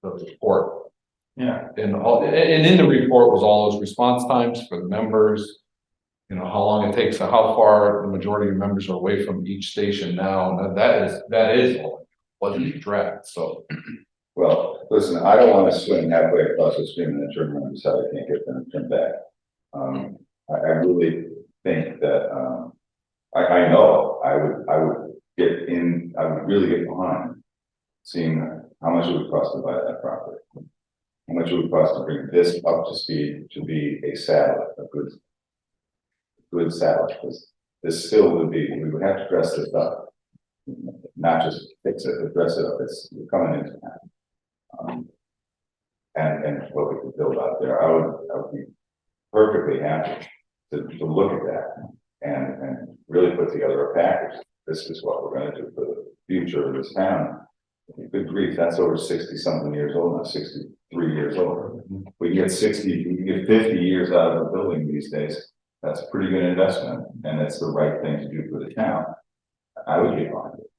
the report. Yeah. And in the report was all those response times for the members. You know, how long it takes, how far the majority of members are away from each station now, and that is wasn't draft, so. Well, listen, I don't wanna swim halfway across the stream and then turn around and decide I can't get them and turn back. I really think that, I know I would really get behind. Seeing how much it would cost to buy that property. How much it would cost to bring this up to speed to be a satellite, a good satellite, because this still would be, we would have to dress this up. Not just fix it, but dress it up, we're coming into that. And what we could build out there, I would be perfectly happy to look at that and really put together a package. This is what we're gonna do for the future of this town. Good grief, that's over 60-something years old, not 63 years old. We can get 50 years out of a building these days. That's a pretty good investment, and it's the right thing to do for the town. I would get behind it.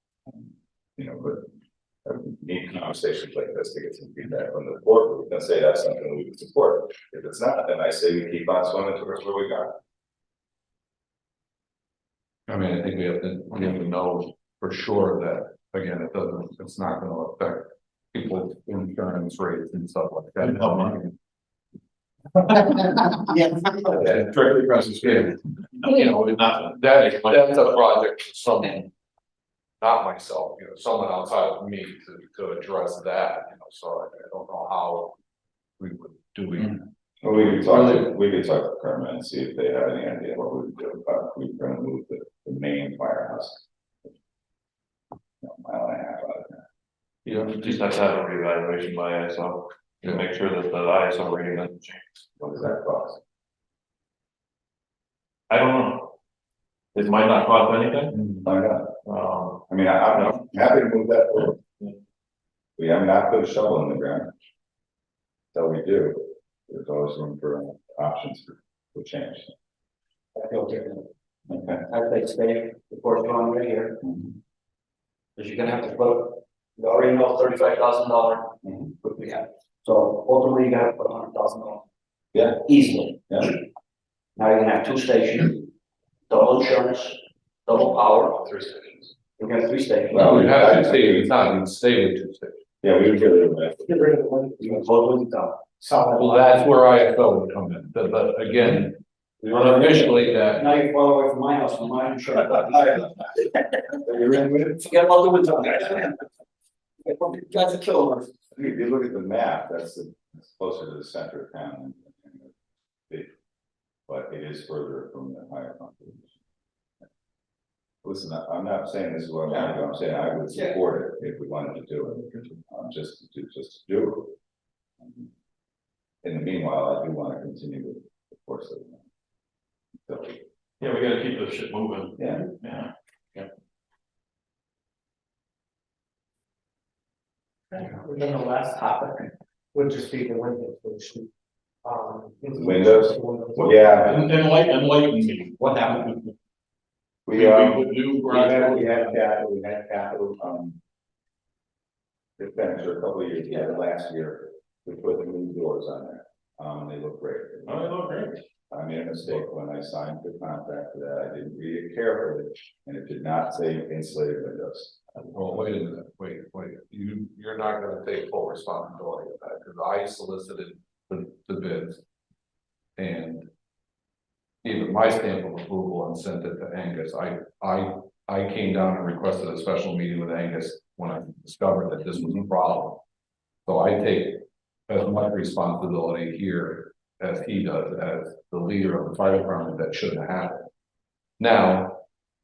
You know, but need conversations like this to get some feedback from the board. We can say that's something we would support. If it's not, then I say we keep on swimming towards where we got. I mean, I think we have to know for sure that, again, it's not gonna affect people's insurance rates and stuff like that. Yeah. Directly across the street. You know, that's a project for someone, not myself, you know, someone outside of me to address that, you know, so I don't know how we would do it. Well, we could talk to Kermit and see if they have any idea what we would do about, we we're gonna move the main firehouse. Mile and a half out of there. You just have to have a reevaluation by ISO to make sure that the ISO rating doesn't change. What does that cost? I don't know. It might not cost anything, Find out. I mean, I'm happy to move that forward. We have not put a shovel in the ground. So we do, there's always room for options for change. I feel different. Okay. I'd say stay the course going right here. Cause you're gonna have to put, you already know $35,000 Mhm. what we have. So ultimately, you gotta put $100,000. Yeah. Easily. Yeah. Now you're gonna have 2 stations, double insurance, double power. 3 stations. You're gonna have 3 stations. Well, We have to stay, it's not, you stay with two stations. Yeah, we would get rid of that. Get rid of the one, You can close with the top. solid. Well, that's where ISO would come in, but again, unofficially that. Now you're far away from my house, from my insurance. You're in with it? Forget about the window. That's a killer. If you look at the map, it's closer to the center of town. But it is further from the higher population. Listen, I'm not saying this is what I'm gonna do, I'm saying I would support it if we wanted to do it, just to do it. In the meanwhile, I do wanna continue with the course of it. So, Yeah, we gotta keep this shit moving. yeah, Yeah. And then the last topic would just be the windows, which. Windows? yeah, Enlighten me, what happened? we, put new we had garage capital, expenditure a couple of years, last year, we put the new doors on there, they look great. Oh, they look great. I made a mistake when I signed the contract for that, I didn't read it carefully, and it did not say insulated windows. Well, wait a minute, wait, you're not gonna take full responsibility of that, because I solicited the bids. And. Even my stamp of approval and sent it to Angus, I came down and requested a special meeting with Angus when I discovered that this was a problem. So I take as much responsibility here as he does, as the leader of the fire department that shouldn't have happened. Now,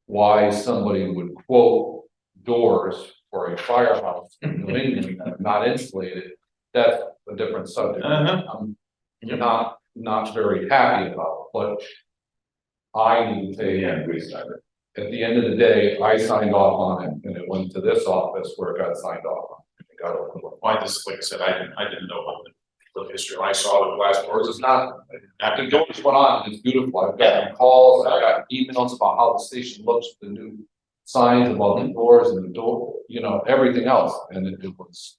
why somebody would quote doors for a firehouse in New England that are not insulated, that's a different subject. I'm not very happy about, but I need to say, Yeah, we signed it. at the end of the day, I signed off on it and it went to this office where it got signed off on. It got overlooked. Why this, like I said, I didn't know about the history, I saw the glass doors, it's not. The doors went on, and it's beautiful, I've gotten calls, I got emails about how the station looks, the new signs about the doors and the door, everything else, and it was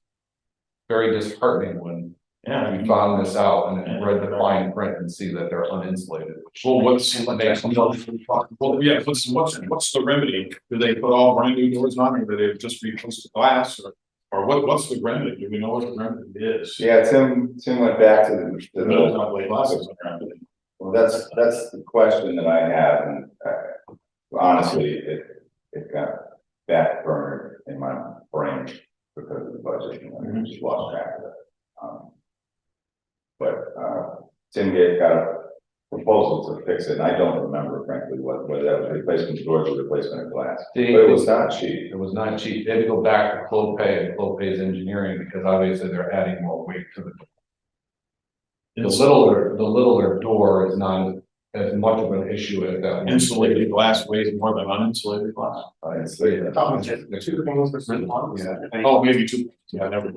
very disheartening when Yeah. we found this out and then read the fine print and see that they're uninsulated. Well, what's the remedy? Do they put all brand new doors on, or do they just replace the glass, or what's the remedy? Do we know what the remedy is? Yeah, Tim went back to the. No, not like glasses, the remedy. Well, that's the question that I have, and honestly, it got backburned in my brain because of the budget, I just lost track of it. But Tim got a proposal to fix it, and I don't remember frankly whether that was replacement doors or replacement of glass, but it was not cheap. It was not cheap. They had to go back to Clopay and Clopay's engineering because obviously they're adding more weight to the. The littler door is not as much of an issue as that. Insulated glass weighs more than uninsulated glass. Insulated. Oh, maybe two, yeah, never.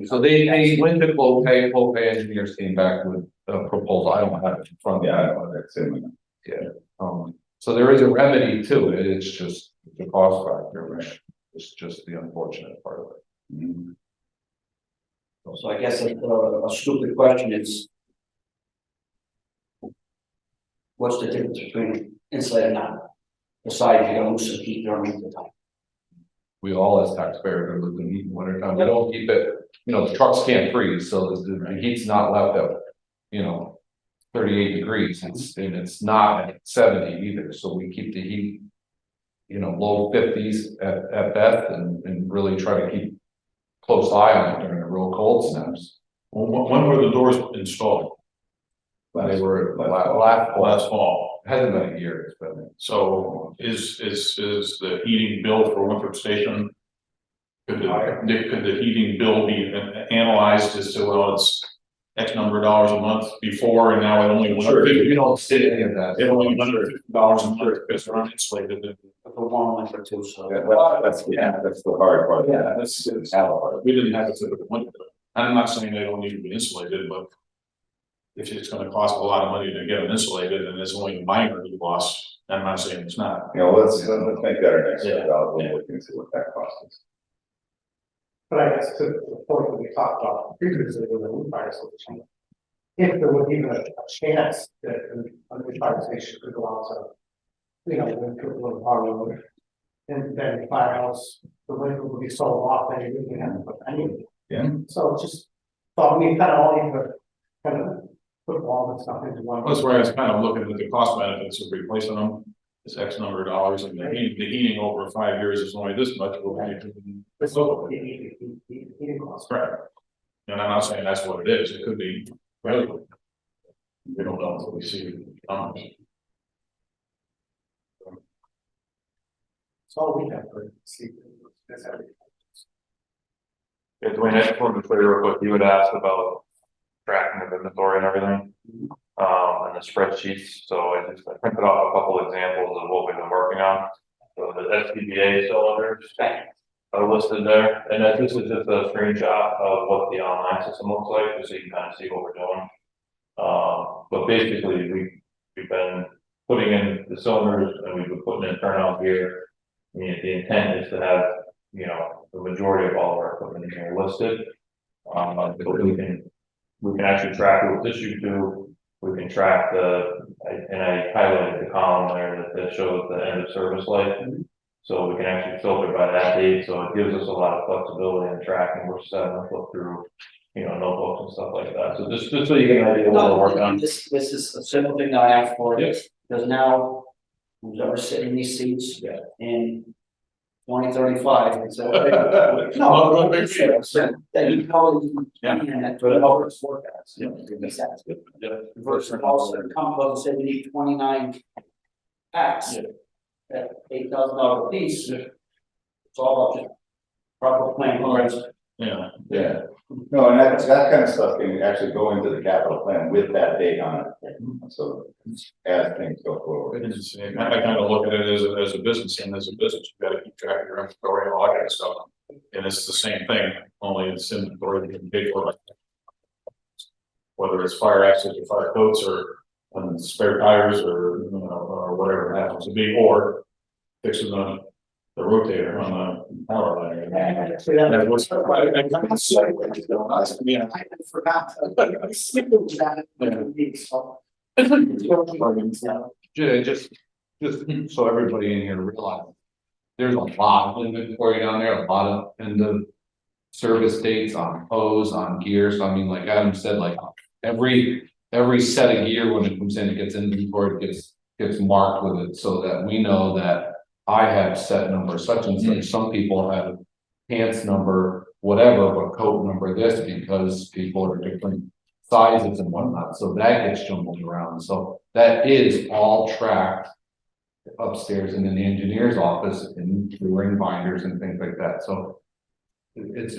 So they went to Clopay engineers came back with a proposal. I don't have it in front of me. Yeah, I know that's in. So there is a remedy to it. It's just the cost factor, which is just the unfortunate part of it. Mm-hmm. So I guess a stupid question is. What's the difference between insulated and not? Besides, you're gonna lose some heat during the time. We all as taxpayers are losing heat in winter time. We don't keep it, the trucks can't freeze, so the heat's not left at, 38 degrees. It's not at 70 either, so we keep the heat. Low 50s at best and really try to keep close eye on it during the real cold snaps. Well, when were the doors installed? They were last fall. It hasn't been a year, it's been. So is the heating bill for Winthrop Station? Could the heating bill be analyzed as to, well, it's X number of dollars a month before, and now it only went up $50. We don't see any of that. It only went up $50 a month because they're uninsulated. But the one went for 2, so. That's the hard part. Yeah, that's we didn't have it to the winter. I'm not saying they don't need to be insulated, but if it's gonna cost a lot of money to get them insulated and it's only a minor loss, I'm not saying it's not. You know, let's make that our next step, Yeah. I'll look and see what that cost is. But I guess to the point that we talked about previously with the new fire station. If there was even a chance that a new fire station could go out to, you know, when people are borrowing. And then the firehouse, the window would be sold off and you wouldn't have to put any. Yeah. So it's just, thought we kind of all need to kind of put all the stuff into one. That's where I was kind of looking at the cost benefits of replacing them. It's X number of dollars and the heating over 5 years is only this much. We'll pay But so, heating costs. Correct. And I'm not saying that's what it is. It could be valuable. We don't know until we see the numbers. So we have to see. That's everything. Yeah, Dwayne, I just wanted to say real quick, you had asked about tracking of inventory and everything. And the spreadsheets, so I printed off a couple examples of what we've been working on. So the SCBA cylinders are listed there, and this is just a screenshot of what the online system looks like, just so you can kind of see what we're doing. But basically, we've been putting in the cylinders and we've been putting in turnout gear. I mean, the intent is to have, you know, the majority of all of our equipment in here listed. But we can actually track it with issue to, we can track and I highlighted the column there that shows the end of service life. So we can actually filter by that date, so it gives us a lot of flexibility in tracking, which is having to flip through, you know, notebooks and stuff like that. So just so you get an idea of what we're working on. This is a simple thing that I asked for. Yes. Because now, who's ever sitting in these seats in 2035, it's a. No, that you probably. Yeah. That for the public forecast. Yeah. Versus also come up and say we need 29 packs. Yeah. At $8,000 a piece. It's all about just proper plan. Yeah. Yeah, no, and that kind of stuff can actually go into the capital plan with that date on it. So as things go forward. I kind of look at it as a business, and as a business, you gotta keep track of your inventory and all that kind of stuff. And it's the same thing, only it's inventory that you can pay for. Whether it's fire exits or fire coats or spare tires or, you know, or whatever it happens to be, or fixing the rotator on the power line. That was- I forgot. I signaled that. Just so everybody in here realizes. There's a lot of inventory down there, a lot of end of service dates on hose, on gears. I mean, like Adam said, like every set of gear when it comes in, it gets inventory, it gets marked with it so that we know that I have set number such and such. Some people have pants number, whatever, but coat number this because people are different sizes and whatnot. So that gets jumbled around. So that is all tracked upstairs and in the engineer's office and through ring binders and things like that. So it's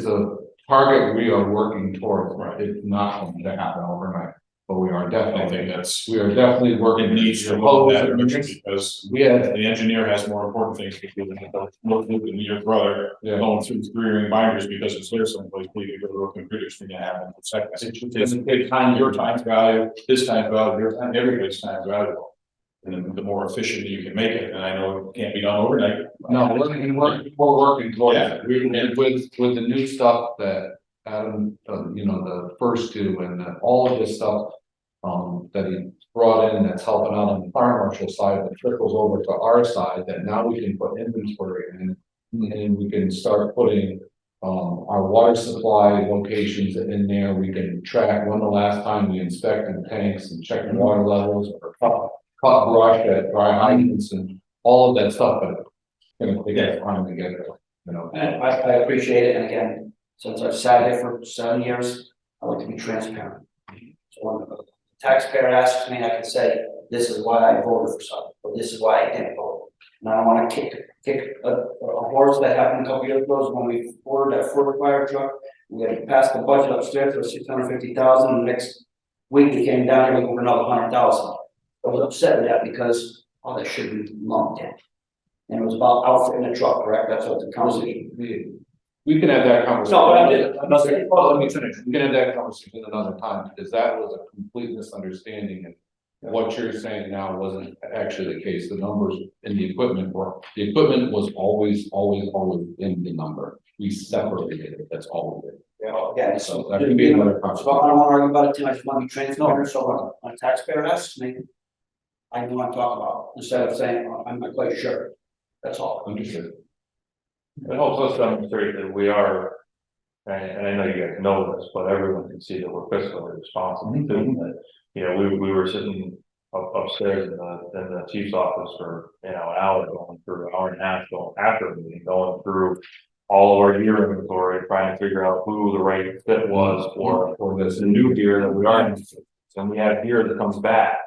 a target we are working towards. Right. It's not going to happen overnight, but we are I definitely think working. it needs to move that direction because We had, the engineer has more important things to do than your brother yeah. going through 3 ring binders because it's there someplace, please go to a computer screen and have them for seconds. It's time, your time's value, his time's value, your time, everybody's time's valuable. And the more efficient you can make it, and I know it can't be done overnight. No, we're working towards Yeah. it. With the new stuff that Adam, you know, the first two and all of this stuff. That he brought in that's helping out on the fire marshal side that trickles over to our side that now we can put inventory in. And we can start putting our water supply locations in there. We can track when the last time we inspected tanks and checking water levels or cut brush at dry hydrants and all of that stuff, but it's gonna take us time to get there, you know. And I appreciate it, and again, since I've sat here for 7 years, I like to be transparent. So when the taxpayer asks me, I can say, this is why I voted for something, or this is why I didn't vote. And I don't wanna kick a horse that happened a couple years ago, when we ordered that Ford fire truck. We had passed the budget upstairs for $650,000, the next week we came down here, we moved another 100,000. I was upset with that because all that should be lumped in. And it was about outfitting the truck, correct? That's what the council. We can have that conversation. No, but I'm saying, Let me finish. We can have that conversation another time because that was a complete misunderstanding and what you're saying now wasn't actually the case. The numbers in the equipment was always in the number. We separated it, that's all of it. Yeah, So that could be another So I conversation. don't wanna argue about it too much, I wanna be transparent, so when a taxpayer asks me, I know what I'm talking about, instead of saying, "Oh, I'm not quite sure, that's all. Understood. It helps us demonstrate that we are, and I know you guys know this, but everyone can see that we're fiscally responsible too. That, you know, we were sitting upstairs in the chief's office for, you know, an hour, going through an hour and a half, going after the meeting, going through all of our gear inventory, trying to figure out who the right fit was for this new gear that we are in. And we have gear that comes back.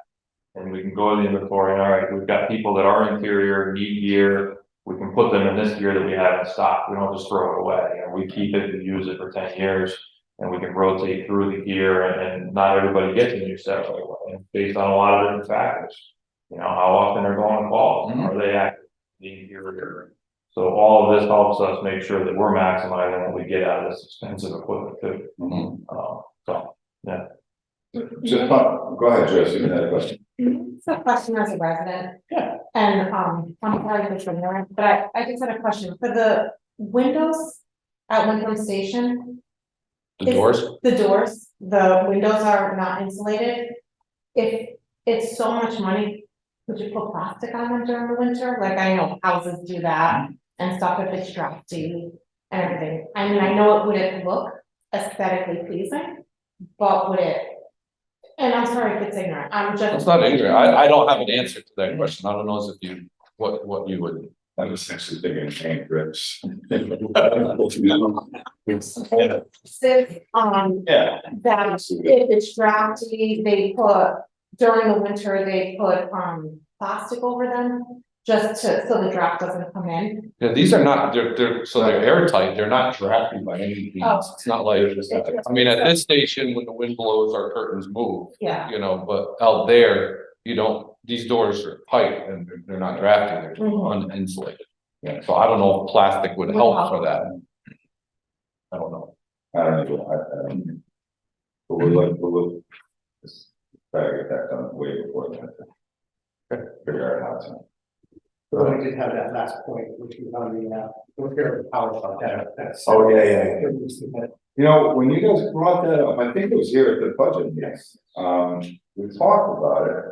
And we can go to the inventory, and all right, we've got people that are interior, need gear. We can put them in this gear that we have in stock. We don't just throw it away. And we keep it, we use it for 10 years. And we can rotate through the gear, and not everybody gets a new set right away. And based on a lot of different factors. You know, how often they're going calls, are they active, need gear? So all of this helps us make sure that we're maximizing what we get out of this expensive equipment too. So, yeah. Just, go ahead, Joyce, you had a question. It's a question as a resident. Yeah. And, I'm probably just ignorant, but I just had a question for the windows at Windham Station. The doors? The windows are not insulated. If it's so much money, would you put plastic on them during the winter? Like, I know houses do that and stuff if it's drafty and everything. I mean, I know it wouldn't look aesthetically pleasing, but would it? And I'm sorry if it's ignorant, I'm just. It's not ignorant. I don't have an answer to that question. I don't know if you, what you would. I was actually thinking paint drips. Since, Yeah. that if it's drafty, they put, during the winter, they put, plastic over them. Just so the draft doesn't come in. Yeah, these are not, they're airtight, they're not drafty by any means. Oh. It's not like, I mean, at this station, when the wind blows, our curtains move. Yeah. You know, but out there, you don't, these doors are tight and they're not drafty, they're uninsulated. Yeah, so I don't know if plastic would help for that. I don't know. I don't know. But we'll just try to get that done way before that. Figure out how to. So we did have that last point, which was on the, repair of the power shut, that's. Oh, yeah. You know, when you guys brought that up, I think it was here at the budget meeting, we talked about it.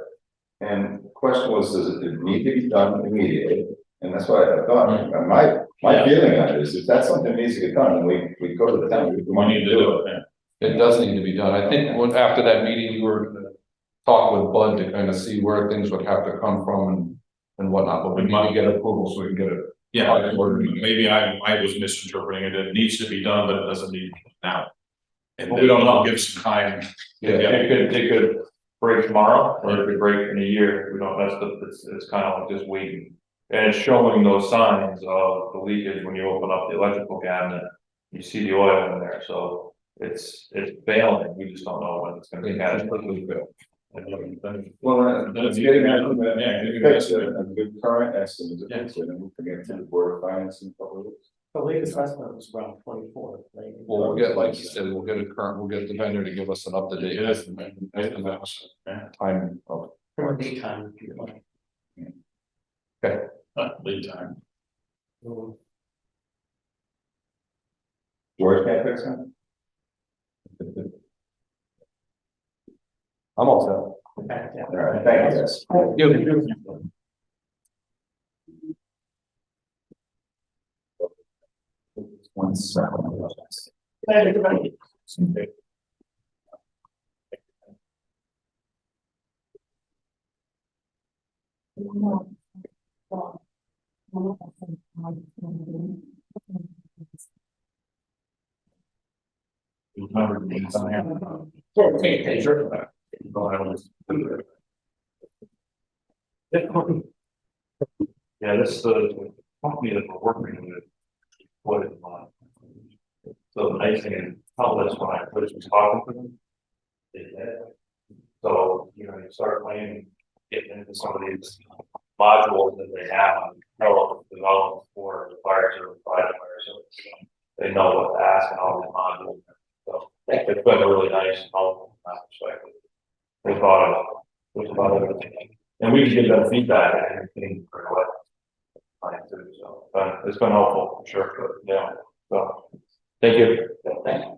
And the question was, does it need to be done immediately? And that's what I thought, and my feeling on it is, if that's something that needs to get done, then we go to the town, we need to do it. It does need to be done. I think after that meeting, you were gonna talk with Bud to kind of see where things would have to come from and whatnot, but we need to get approval so we can get it. Yeah, maybe I was misinterpreting it, it needs to be done, but it doesn't need to be now. And We don't know. Give some time. Yeah. It could break tomorrow, or it could break in a year. We don't, it's kind of like just waiting. And it's showing those signs of the leakage when you open up the electrical cabinet, you see the oil in there, so it's failing, we just don't know when it's gonna be catastrophically fail. Well, That's getting yeah, that's a good current estimate, and we'll get to the board of finance in a couple of weeks. The latest estimate was around 24, right? Well, we'll get, like you said, we'll get the vendor to give us an up-to-date estimate. Time of. From a daytime, if you like. Lead time. George can't fix it? I'm all Okay, yeah. All right, thank you, guys. set. One second. Yeah, this is the company that we're working with. What in mind? So the nice thing is, how this when I first was talking to them. they did. So, you know, you start playing, getting into some of these modules that they have on development for the fire service, fire service. They know what to ask and all these modules. So it's been really nice and helpful from that perspective. They thought of, just about everything. And we can give them feedback and everything for what. Fine, too, so, but it's been helpful, for sure, but, yeah, so, thank you. Thank you.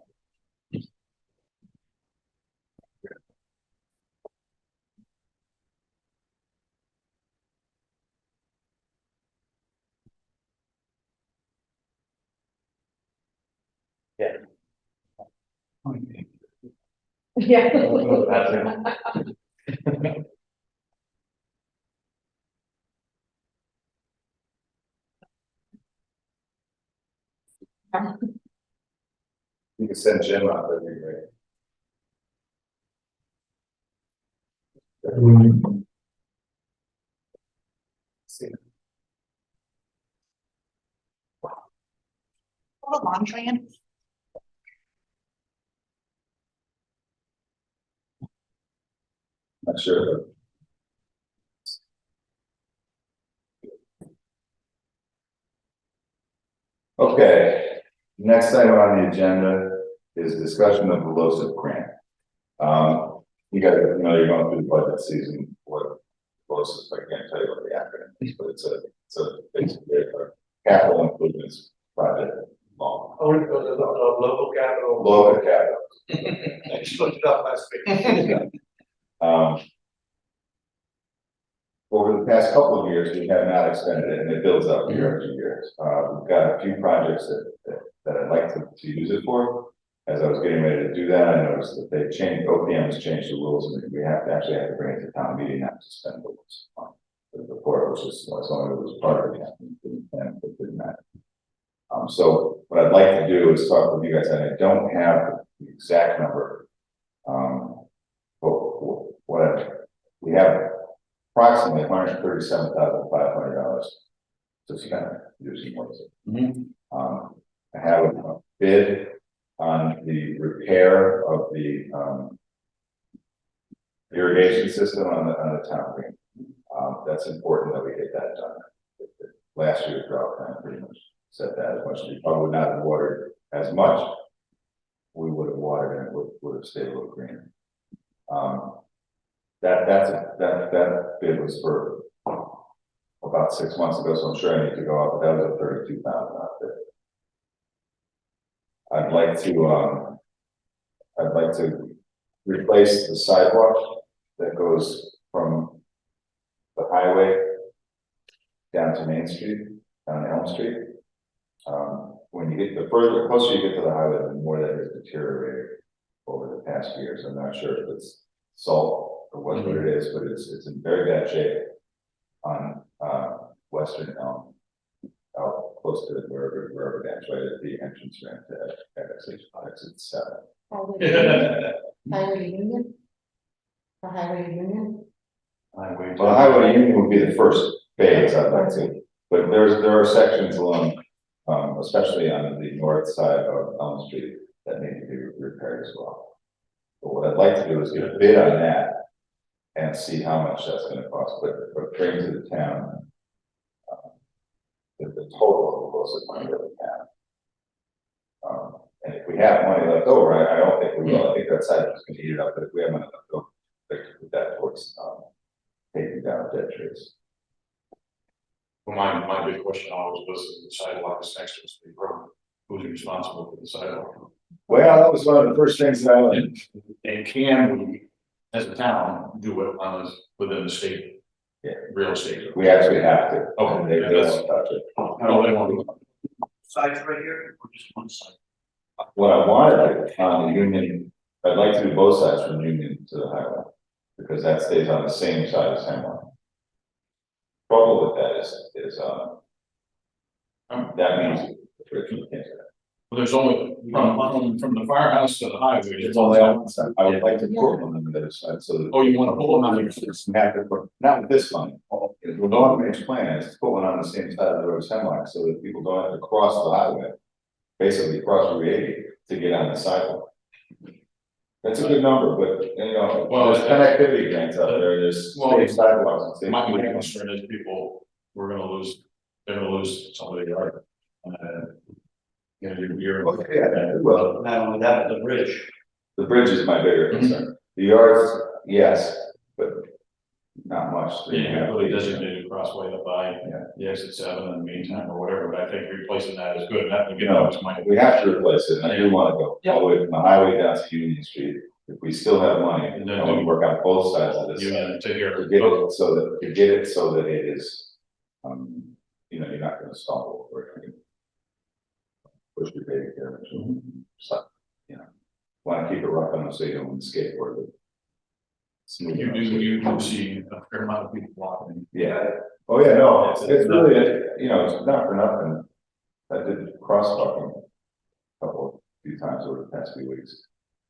Yeah. That's it. You can send Jim out, that'd be great. See. Hold on, Tran. Not sure. Okay, next item on the agenda is discussion of the LoCIP grant. You guys are familiar, going through the budget season, what LoCIP, I can't tell you what the acronym is, but it's a basically a capital improvements project. Oh, it goes to the local capital. Local capital. I just looked it up last week. Over the past couple of years, we have not expended it, and it builds up year after year. We've got a few projects that I'd like to use it for. As I was getting ready to do that, I noticed that they changed, OPM has changed the rules, and we have to bring it to town meeting, not to spend the before, it was just, as long as it was part of it, it didn't matter. So what I'd like to do is talk with you guys, and I don't have the exact number. But we have approximately $137,500. So it's kind of using what is it? I have a bid on the repair of the irrigation system on the town green. That's important that we get that done. Last year's drought kind of pretty much said that as much as we probably would not have watered as much. We would have watered and it would have stayed a little greener. That bid was for about 6 months ago, so I'm sure I need to go up, but that was a $32,000 bid. I'd like to replace the sidewalk that goes from the highway down to Main Street, down Elm Street. When you get the closer you get to the highway, the more that has deteriorated over the past years. I'm not sure if it's salt or what it is, but it's in very bad shape on Western Elm, out close to wherever that's right at the entrance ramp to exit 7. Highway Union? The Highway Union? Highway. Well, the highway union would be the first phase, I'd like to, but there are sections along, especially on the north side of Elm Street that need to be repaired as well. But what I'd like to do is get a bid on that and see how much that's gonna cost, but bring to the town the total of the LoCIP money that we have. And if we have money left over, I don't think we will, I think that side is gonna eat it up, but if we have money left over, we can put that towards taking down dead trees. Well, my big question always was, the sidewalk is next to us, big road, who's responsible for the sidewalk? Well, that was one of the first things that I learned. And can we, as a town, do it within the state? Yeah. Real estate. We actually have to. Okay, They that's- won't touch it. I don't know. Sides right here, or just one side? What I wanted on the Union, I'd like to do both sides from Union to the highway, because that stays on the same side as Hemlock. Trouble with that is that means the bridge can't do that. Well, there's only, from the firehouse to the highway. It's only on one side. I would like to put one on the other side, so that. Oh, you want to pull them on your Have to put, not with this one, the long range plan is to put one on the same side of the road as Hemlock, so that people don't have to cross the highway. Basically cross Route 80 to get on the sidewalk. That's a good number, but you know, Well, there's connectivity grants out there, there's well, state sidewalks. and My state- concern is people, they're gonna lose some of their yard. You're. Okay, yeah, well, Not only that, but the bridge. the bridge is my bigger concern. The yards, yes, but not much. Yeah, really designated crossway up by Yeah. the exit 7 in the meantime or whatever, but I think replacing that is good, that would get out of money. We have to replace it, and I do wanna go all the way from the highway down to Union Street, if we still have money, And and then then we work on both sides of this. Union to here. To get it so that, it is, you know, you're not gonna stumble or anything. Push your baby here, so, you know, wanna keep it rough enough so you don't skateboard it. Smooth You enough so do see a fair amount of people walking. Yeah, oh yeah, no, it's really, you know, it's not for nothing. I did crosswalking few times over the past few weeks.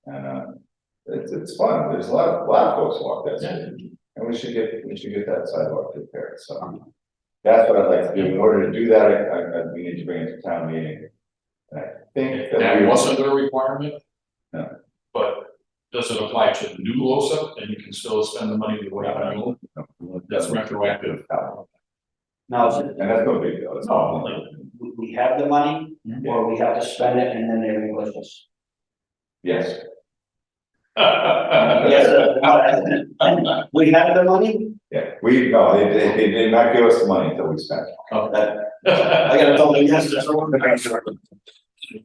And, it's fun, there's a lot of folks walk that street. And we should get that sidewalk repaired, so. That's what I'd like to do, in order to do that, we need to bring it to town meeting. And I think That wasn't a requirement. No. But does it apply to the new LoSiP, and you can still spend the money the way you want? That's retroactive. Now, And that's no big deal, it's all. we have the money, or we have to spend it and then they reimburse us. Yes. Yes, we have the money, Yeah, no, they did not give us the money until we spent it. oh, that, I gotta tell them, yes, that's wrong.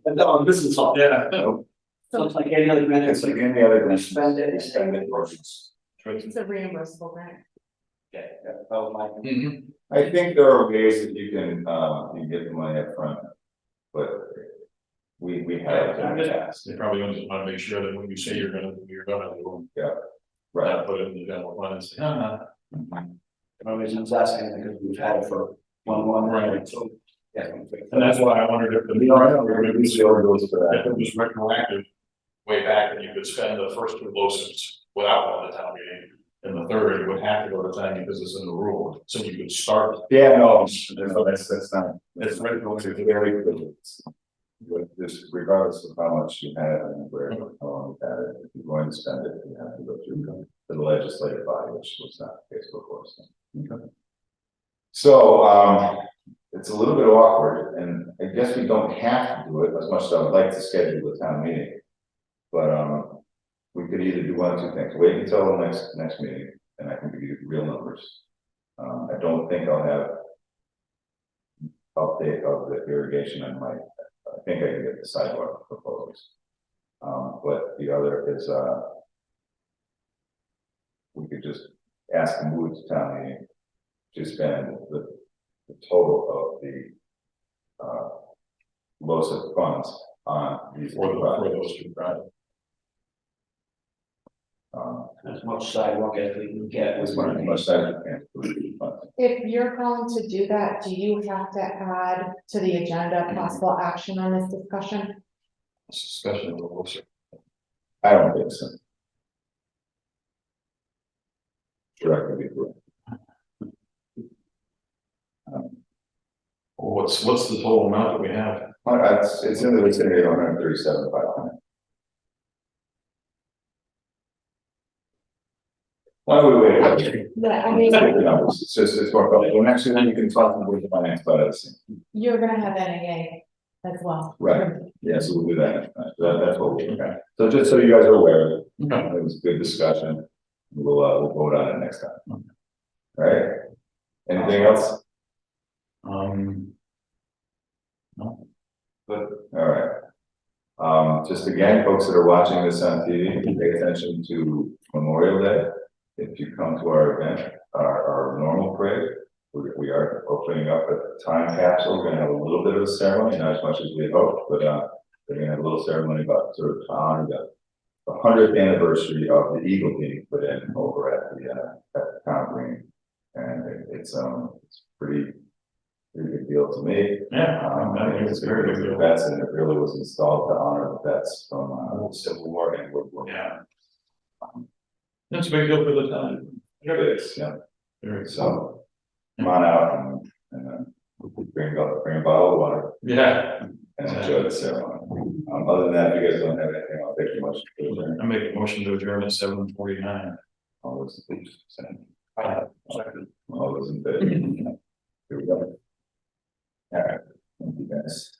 No, this is all, Yeah. No, so it's like any other grant, it's it's like like, any other. we spend it, it's like, It's a reimbursable grant. okay, that was my. Mhm. I think there are ways that you can get the money up front, but we have in the past. They probably want to make sure that when you say you're gonna do them, Right. not put it in the general fund and say, no. The reason I was asking, because we've had it for one, Right. so, yeah. And that's why I wondered if the. If it was retroactive way back, and you could spend the first 2 LoSiPs without going to town meeting. And the third would have to go to town because it's in the rule, so you could start. Yeah, no, that's not, it's very good. Just regardless of how much you have and where, how long you have it, if you're going to spend it, you have to go through the legislative body, which was not the case before. So, it's a little bit awkward, and I guess we don't have to do it as much as I would like to schedule the town meeting. But, we could either do one of 2 things, wait until the next meeting, and I can give you real numbers. I don't think I'll have update of the irrigation on my, I think I can get the sidewalk proposals. But the other is, we could just ask them to move to town meeting to spend the total of the, LoSiP funds on these. For those 2 projects. As much sidewalk as we can get. As much as I can. If you're going to do that, do you have to add to the agenda possible action on this discussion? Discussion of the LoSiP. I don't think so. Sure, I could be correct. What's the total amount that we have? It's in the vicinity of 137,500. Why don't we wait? Yeah, I mean, Let's take the numbers. It's more complicated. Next year, then you can talk with the finance about it. you're gonna have NAA as well. Right. Yeah, so we'll do that. That's what we'll do. So just so you guys are aware, it was a good discussion. We'll vote on it next time. All right? Anything else? No. Good. All right. Just again, folks that are watching this on TV, pay attention to Memorial Day. If you come to our event, our normal parade, we are opening up a time capsule. We're gonna have a little bit of a ceremony, not as much as we had hoped, but we're gonna have a little ceremony about sort of to honor the 100th anniversary of the Eagle being put in over at the town green. And it's pretty big deal to me. Yeah, I think it's very big deal. Vets, and it really was installed to honor the vets from the Civil War and World War. Yeah. It's a big deal for the town. It is, yeah. Very So come on out and bring a bottle of water Yeah, and enjoy the ceremony. Other than that, if you guys don't have anything, I'll take your motion. I make a motion to adjourn at 7:49. All those in favor, say Second. all those in favor. Here we go. All right, thank you guys.